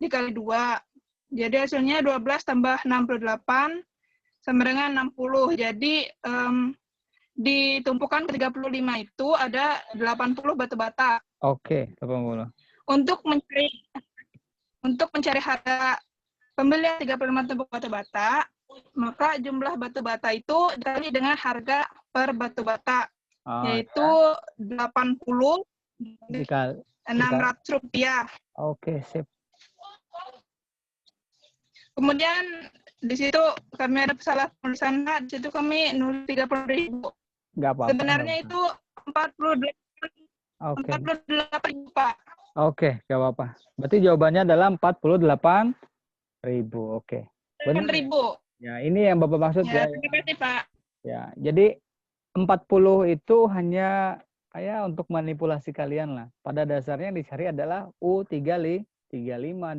dikali 2. Jadi hasilnya 12 tambah 68 sama dengan 60. Jadi ditumpukan ke 35 itu ada 80 batu bata. Oke, 80. Untuk mencari harga pembelian 35 tumpuk batu bata, maka jumlah batu bata itu dikali dengan harga per batu bata, yaitu 80 dikali 600 rupiah. Oke, sip. Kemudian di situ kami ada salah tulisan, di situ kami nulis 30.000. Nggak apa-apa. Sebenarnya itu 48.000, Pak. Oke, gak apa-apa. Berarti jawabannya adalah 48.000. Oke. Benar ya? 8.000. Ya, ini yang Bapak maksud Ya, ya. terima kasih, Pak. Ya, jadi 40 itu hanya untuk manipulasi kalian lah. Pada dasarnya yang dicari adalah U35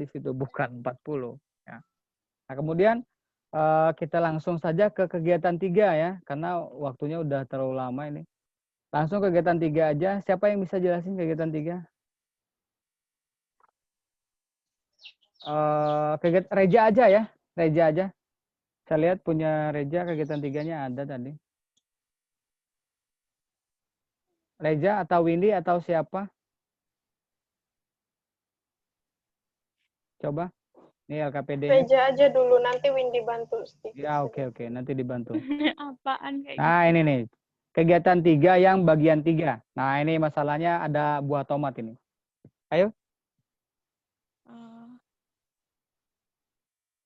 di situ, bukan 40. Ya. Nah, kemudian kita langsung saja ke kegiatan 3 ya, karena waktunya udah terlalu lama ini. Langsung kegiatan 3 aja. Siapa yang bisa jelasin kegiatan 3? Kegiatan Reja aja ya, Reja aja. Saya lihat punya Reja kegiatan 3-nya ada tadi. Reja atau Windy atau siapa? Coba. Ini LKPD-nya. Reja aja dulu, nanti Windy bantu sedikit. Ya, oke, nanti dibantu. Apaan kayak Nah, ini nih. Kegiatan 3 yang bagian 3. Nah, ini masalahnya ada buah tomat ini. Ayo.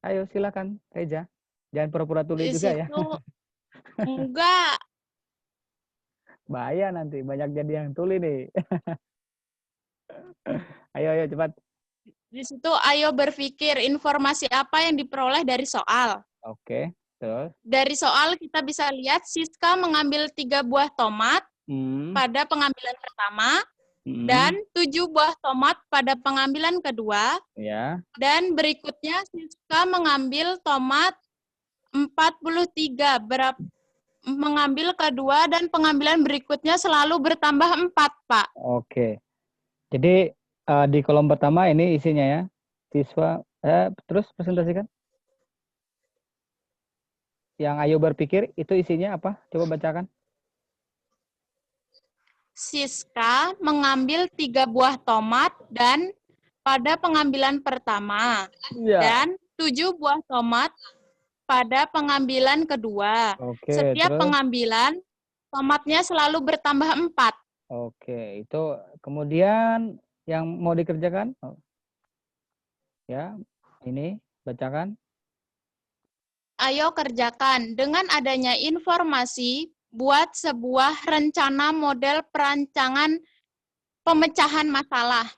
Ayo, silakan, Reja. Jangan pura-pura tuli Di juga ya. situ enggak. Bahaya nanti, banyak jadi yang tuli nih. Ayo, cepat. Di situ ayo berpikir informasi apa yang diperoleh dari soal. Oke, terus. Dari soal kita bisa lihat Siska mengambil 3 buah tomat pada pengambilan pertama dan 7 buah tomat pada pengambilan kedua. Ya. Dan berikutnya Siska mengambil tomat 43. Mengambil kedua dan pengambilan berikutnya selalu bertambah 4, Pak. Oke. Jadi di kolom pertama ini isinya ya. Siswa, terus presentasikan. Yang ayo berpikir itu isinya apa? Coba bacakan. Siska mengambil 3 buah tomat dan pada pengambilan pertama dan 7 buah tomat pada pengambilan kedua. Oke, Setiap terus? pengambilan tomatnya selalu bertambah 4. Oke, itu kemudian yang mau dikerjakan? Ya, ini bacakan. Ayo kerjakan. Dengan adanya informasi, buat sebuah rencana model perancangan pemecahan masalah.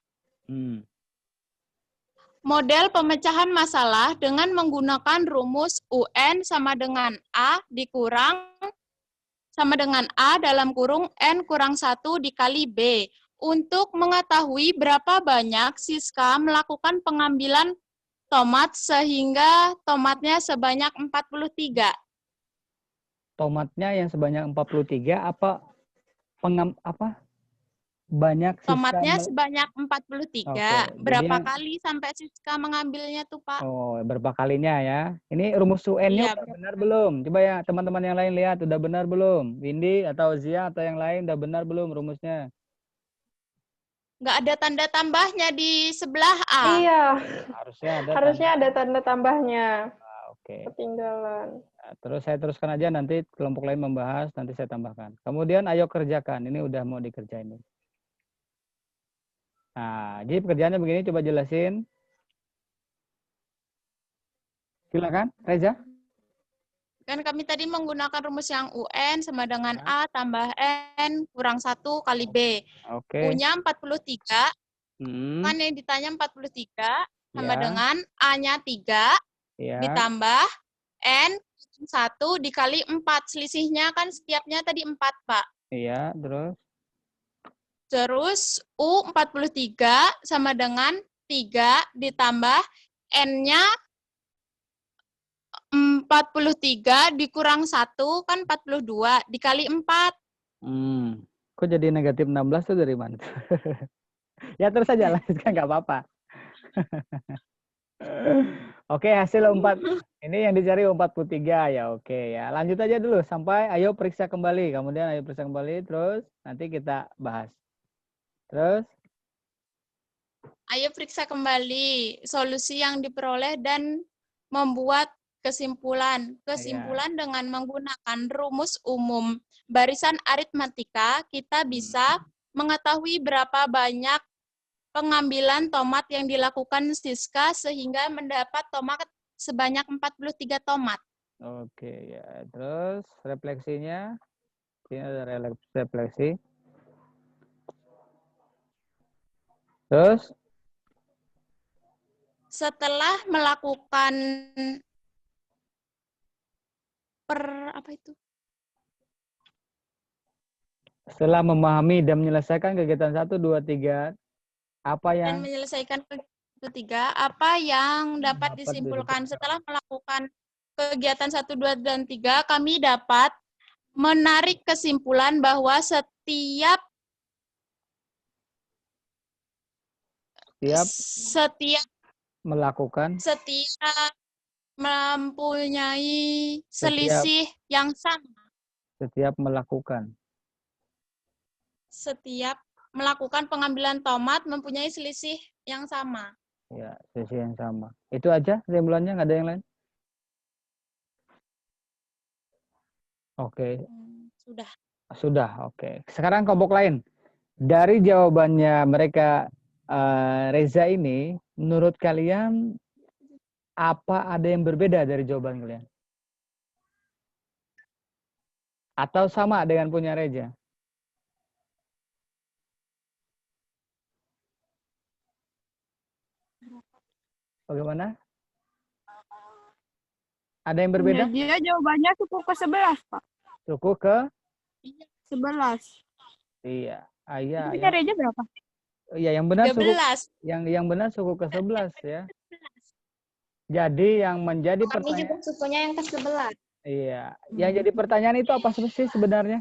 Model pemecahan masalah dengan menggunakan rumus UN sama dengan A dikurang sama dengan A dalam kurung N kurang 1 dikali B. Untuk mengetahui berapa banyak Siska melakukan pengambilan tomat sehingga tomatnya sebanyak 43. Tomatnya yang sebanyak 43 apa banyak Siska tomatnya sebanyak 43. Oke, Berapa kali sampai Siska mengambilnya tuh, Pak? Oh, berapa kalinya ya? Ini rumus UN-nya Iya, udah benar belum? Coba ya teman-teman yang lain lihat udah benar belum? Windy atau Zia atau yang lain udah benar belum rumusnya? Nggak ada tanda tambahnya di sebelah A. Iya. Harusnya ada tanda tambahnya. Oke. Ketinggalan. Nah, terus saya teruskan aja, nanti kelompok lain membahas, nanti saya tambahkan. Kemudian ayo kerjakan. Ini udah mau dikerjain nih. Nah, jadi pekerjaannya begini, coba jelasin. Silakan, Reza. Kan kami tadi menggunakan rumus yang UN sama dengan A tambah N kurang 1 kali B. Oke. U-nya 43, kan yang ditanya 43, sama dengan A-nya 3, ditambah N 1 dikali 4. Selisihnya kan setiapnya tadi 4, Pak. Iya, terus? Terus U43 sama dengan 3 ditambah N-nya 43 dikurang 1 kan 42 dikali 4. Kok jadi negatif 16 tuh dari mana? Ya terus aja lanjutkan, nggak apa-apa. Oke, hasil 4. Ini yang dicari 43 ya. Oke ya. Lanjut aja dulu sampai ayo periksa kembali. Kemudian ayo periksa kembali, terus nanti kita bahas. Terus? Ayo periksa kembali solusi yang diperoleh dan membuat kesimpulan. Kesimpulan dengan menggunakan rumus umum barisan aritmatika, kita bisa mengetahui berapa banyak pengambilan tomat yang dilakukan Siska sehingga mendapat tomat sebanyak 43 tomat. Oke ya. Terus refleksinya. Ini ada refleksi. Terus setelah melakukan apa itu? setelah memahami dan menyelesaikan kegiatan 1, 2, 3, apa Dan yang menyelesaikan ketiga, apa yang dapat disimpulkan setelah melakukan kegiatan 1, 2, dan 3, kami dapat menarik kesimpulan bahwa setiap melakukan mempunyai selisih yang sama. Setiap melakukan. Setiap melakukan pengambilan tomat mempunyai selisih yang sama. Ya, selisih yang sama. Itu aja kesimpulannya, nggak ada yang lain? Oke. Sudah, oke. Sekarang kelompok lain. Dari jawabannya mereka Reza ini, menurut kalian apa ada yang berbeda dari jawaban kalian? Atau sama dengan punya Reza? Bagaimana? Ada yang berbeda? Dia jawabannya suku ke-11, Pak. Suku ke? 11. Iya. Iya. Punya Reza berapa? Iya, yang benar 13. Yang benar suku ke-11 ya. Jadi yang menjadi Kami pertanyaan. juga sukunya yang ke-11. Iya. Yang jadi pertanyaan itu apa sih sebenarnya?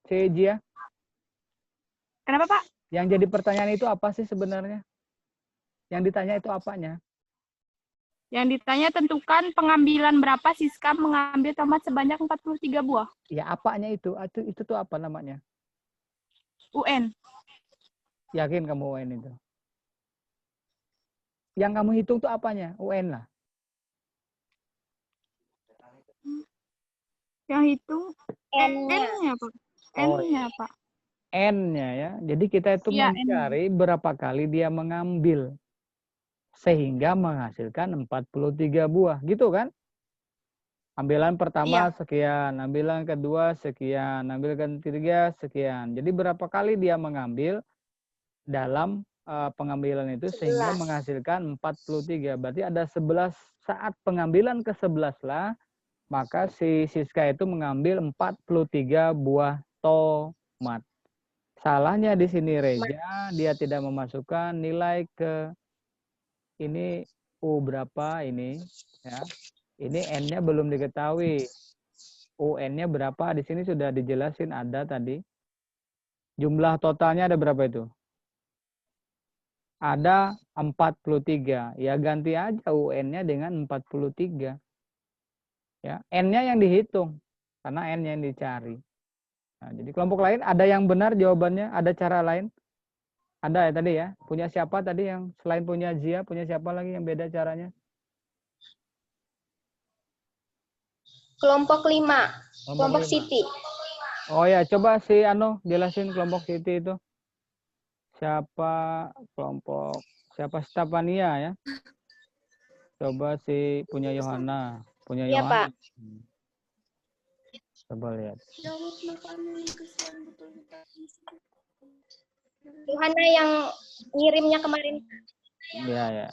Si Jia? Kenapa, Pak? Yang jadi pertanyaan itu apa sih sebenarnya? Yang ditanya itu apanya? Yang ditanya tentukan pengambilan berapa Siska mengambil tomat sebanyak 43 buah. Ya, apanya itu? Itu tuh apa namanya? UN. Yakin kamu UN itu? Yang kamu hitung tuh apanya? UN lah. Yang hitung N-nya, Pak. N-nya, Pak. N-nya ya. Jadi kita itu mencari berapa kali dia mengambil. Sehingga menghasilkan 43 buah. Gitu kan? Ambilan pertama sekian, ambilan kedua sekian, ambilan ketiga sekian. Jadi berapa kali dia mengambil dalam pengambilan itu 11. Sehingga menghasilkan 43. Berarti ada 11 saat pengambilan ke-11 lah, maka si Siska itu mengambil 43 buah tomat. Salahnya di sini Reza, dia tidak memasukkan nilai ke ini U berapa ini ya. Ini N-nya belum diketahui. UN-nya berapa? Di sini sudah dijelasin ada tadi. Jumlah totalnya ada berapa itu? Ada 43. Ya ganti aja UN-nya dengan 43. Ya, N-nya yang dihitung karena N-nya yang dicari. Nah, jadi kelompok lain ada yang benar jawabannya, ada cara lain? Ada ya tadi ya? Punya siapa tadi yang selain punya Zia, punya siapa lagi yang beda caranya? Kelompok 5. Kelompok Siti. Oh ya, coba si Ano jelasin kelompok Siti itu. Siapa kelompok? Siapa Stefania ya? Coba si punya Yohana. Punya Iya, Yohana. Pak. Coba lihat. Yohana yang ngirimnya kemarin. Iya, ya.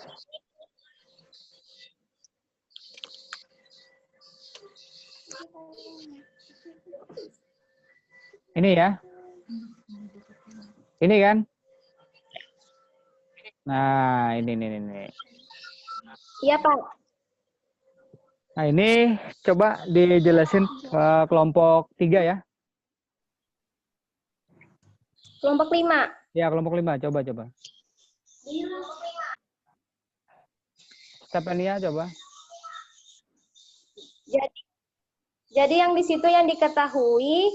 Ini ya. Ini kan? Nah, ini. Iya, Pak. Nah, ini coba dijelasin ke kelompok 3 ya. Kelompok 5. Ya, kelompok 5. Coba. Stefania coba. Jadi yang di situ yang diketahui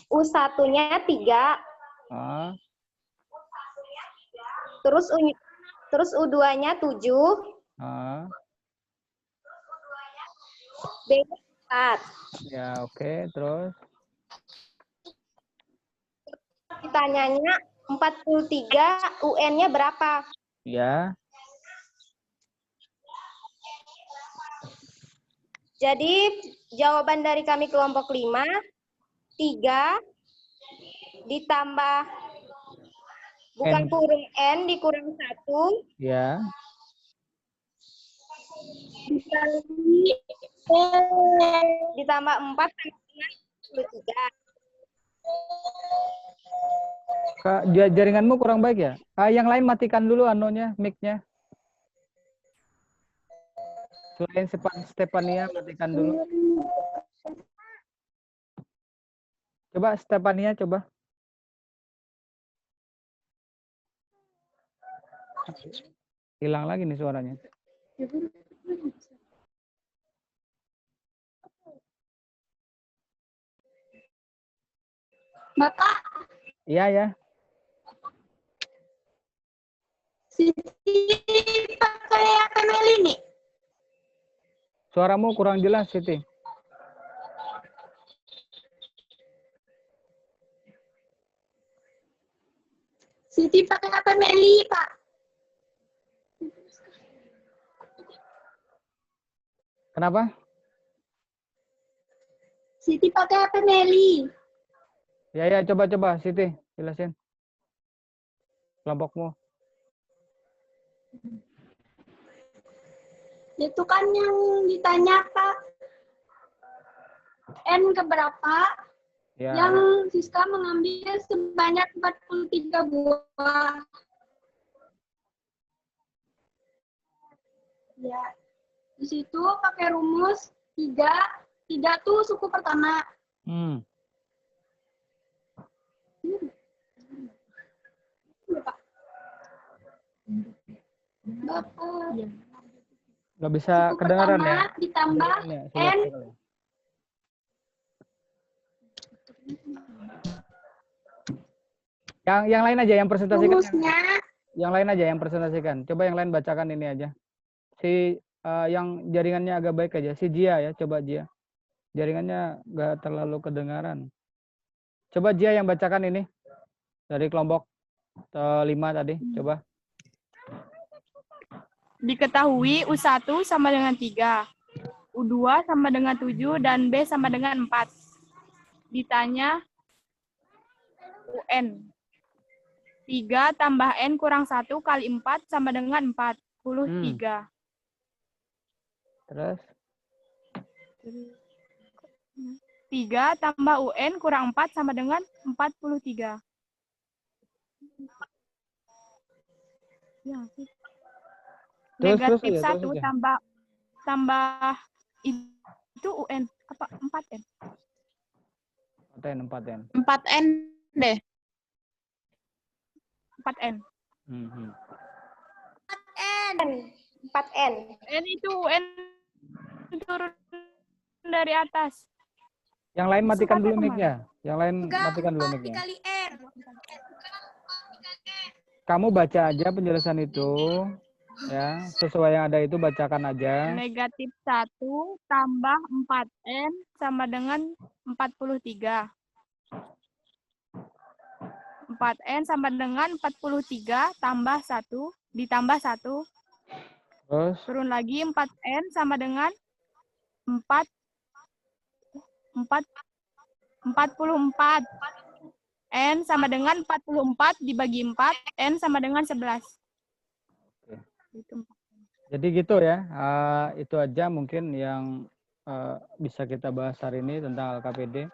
U1-nya 3. Terus U2-nya 7. B-nya 4. Ya, oke. Terus Ditanyanya 43 UN-nya berapa? ya. Jadi jawaban dari kami kelompok 5, 3 ditambah Bukan N. kurung N dikurang 1. Ya. Dikali ditambah 4 sama dengan 23. Kak, jaringanmu kurang baik ya? Yang lain matikan dulu anunya, mic-nya. Selain Stefania, matikan dulu. Coba Stefania, coba. Hilang lagi nih suaranya. Bapak, Iya ya. Siti pakai HTML ini. Suaramu kurang jelas, Siti. Siti pakai HTML ini, Pak. Kenapa? Siti pakai HTML. Ya, coba Siti, jelasin. Kelompokmu. Itu kan yang ditanya, Pak. N keberapa? Ya. Yang Siska mengambil sebanyak 43 buah. Ya. Di situ pakai rumus 3. 3 tuh suku pertama. Bapak. Nggak bisa Suku kedengaran pertama ya? ditambah N. Yang lain aja yang presentasikan. Rumusnya. Yang lain aja yang presentasikan. Coba yang lain bacakan ini aja. Yang jaringannya agak baik aja. Si Jia ya, coba Jia. Jaringannya nggak terlalu kedengaran. Coba Jia yang bacakan ini. Dari kelompok 5 tadi, coba. Diketahui U1 sama dengan 3, U2 sama dengan 7, dan B sama dengan 4. Ditanya UN. 3 tambah N kurang 1 kali 4 sama dengan 43. Terus? 3 tambah UN kurang 4 sama dengan 43. Ya, negatif 1 tambah itu UN apa 4N? 4N. 4N deh. 4N. 4N. N itu UN turun dari atas. Yang lain matikan dulu mic-nya. Yang lain matikan dulu mic-nya. Dikali N. Kamu baca aja penjelasan itu. Ya, sesuai yang ada itu bacakan aja. Negatif 1 tambah 4N sama dengan 43. 4N sama dengan 43 tambah 1 ditambah 1. Terus? Turun lagi 4N sama dengan 44. N sama dengan 44 dibagi 4, N sama dengan 11. Jadi gitu ya, itu aja mungkin yang bisa kita bahas hari ini tentang LKPD.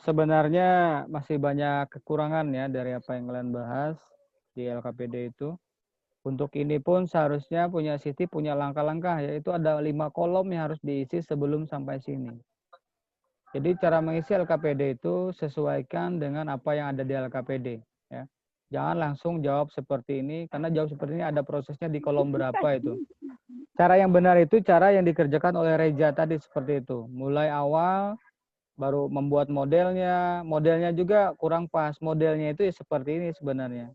Sebenarnya masih banyak kekurangan ya dari apa yang kalian bahas di LKPD itu. Untuk ini pun seharusnya Siti punya langkah-langkah, yaitu ada 5 kolom yang harus diisi sebelum sampai sini. Jadi cara mengisi LKPD itu sesuaikan dengan apa yang ada di LKPD. Ya. Jangan langsung jawab seperti ini, karena jawab seperti ini ada prosesnya di kolom berapa itu. Cara yang benar itu cara yang dikerjakan oleh Reja tadi seperti itu. Mulai awal, baru membuat modelnya. Modelnya juga kurang pas. Modelnya itu ya seperti ini sebenarnya.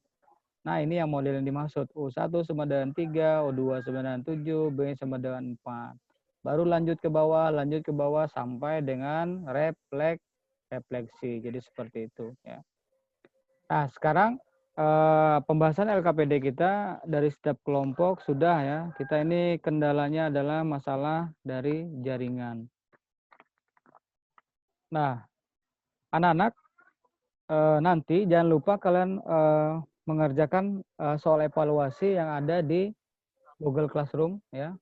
Nah ini yang model yang dimaksud. U1 sama dengan 3, U2 sama dengan 7, B sama dengan 4. Baru lanjut ke bawah sampai dengan refleksi. Jadi seperti itu ya. Nah, sekarang pembahasan LKPD kita dari setiap kelompok sudah ya. Kita ini kendalanya adalah masalah dari jaringan. Nah, anak-anak nanti jangan lupa kalian mengerjakan soal evaluasi yang ada di Google Classroom ya.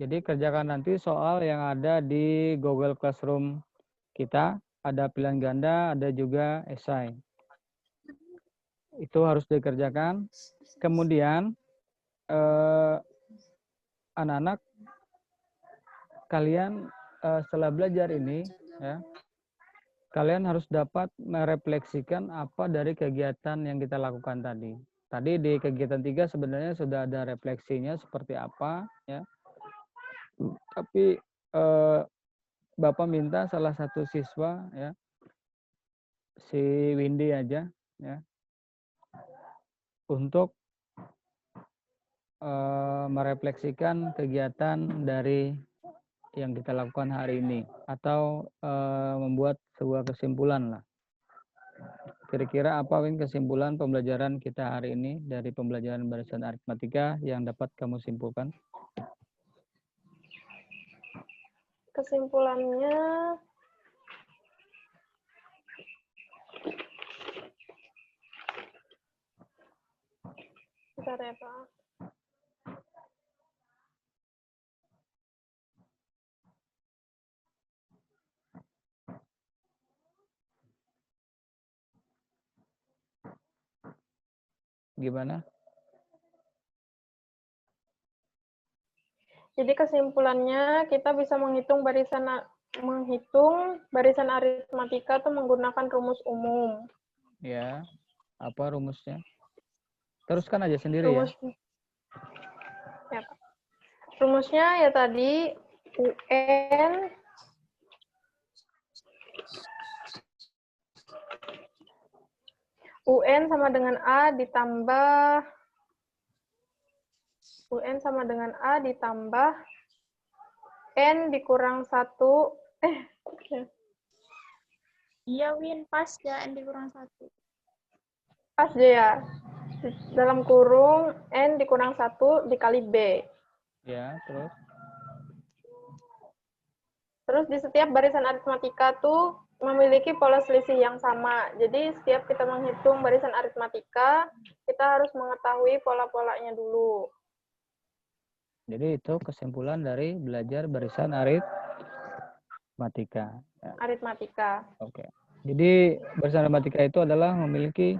Jadi kerjakan nanti soal yang ada di Google Classroom kita, ada pilihan ganda, ada juga esai. Itu harus dikerjakan. Kemudian anak-anak kalian setelah belajar ini ya, kalian harus dapat merefleksikan apa dari kegiatan yang kita lakukan tadi. Tadi di kegiatan 3 sebenarnya sudah ada refleksinya seperti apa ya. Tapi Bapak minta salah satu siswa ya, si Windy aja ya, untuk merefleksikan kegiatan dari yang kita lakukan hari ini atau membuat sebuah kesimpulan lah. Kira-kira apa Win kesimpulan pembelajaran kita hari ini dari pembelajaran barisan aritmatika yang dapat kamu simpulkan? Kesimpulannya bentar ya Pak. Gimana? Jadi kesimpulannya kita bisa menghitung barisan aritmatika itu menggunakan rumus umum. Ya, apa rumusnya? Teruskan aja sendiri Rumus, ya. Rumusnya ya tadi UN sama dengan A ditambah N dikurang 1. Iya, Win, pas ya, N dikurang 1. Pas deh ya. Dalam kurung N dikurang 1 dikali B. Ya, terus? Terus di setiap barisan aritmatika tuh memiliki pola selisih yang sama. Jadi setiap kita menghitung barisan aritmatika, kita harus mengetahui pola-polanya dulu. Jadi itu kesimpulan dari belajar barisan aritmatika. Ya. Aritmatika. Oke. Jadi barisan aritmatika itu adalah memiliki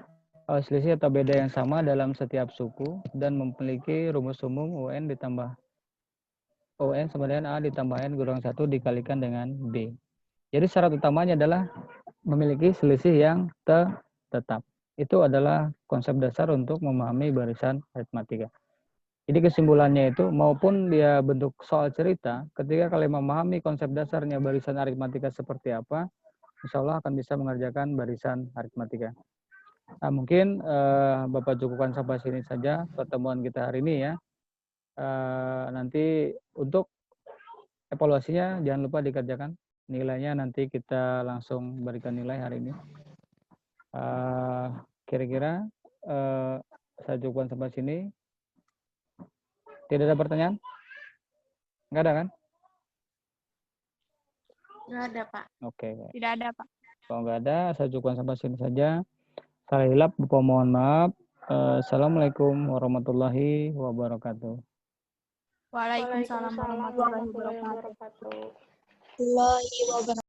selisih atau beda yang sama dalam setiap suku dan memiliki rumus umum UN ditambah UN sama dengan A ditambah N kurang 1 dikalikan dengan B. Jadi syarat utamanya adalah memiliki selisih yang tetap. Itu adalah konsep dasar untuk memahami barisan aritmatika. Jadi kesimpulannya itu, maupun dia bentuk soal cerita, ketika kalian memahami konsep dasarnya barisan aritmatika seperti apa, insya Allah akan bisa mengerjakan barisan aritmatika. Nah, mungkin Bapak cukupkan sampai sini saja pertemuan kita hari ini ya. Nanti untuk evaluasinya jangan lupa dikerjakan. Nilainya nanti kita langsung berikan nilai hari ini. Kira-kira saya cukupkan sampai sini. Tidak ada pertanyaan? Nggak ada kan? Nggak ada, Pak. Oke. Tidak ada, Pak. Kalau nggak ada, saya cukupkan sampai sini saja. Salah hilap, Bapak mohon maaf. Assalamualaikum warahmatullahi wabarakatuh. Waalaikumsalam warahmatullahi wabarakatuh. Warahmatullahi wabarakatuh.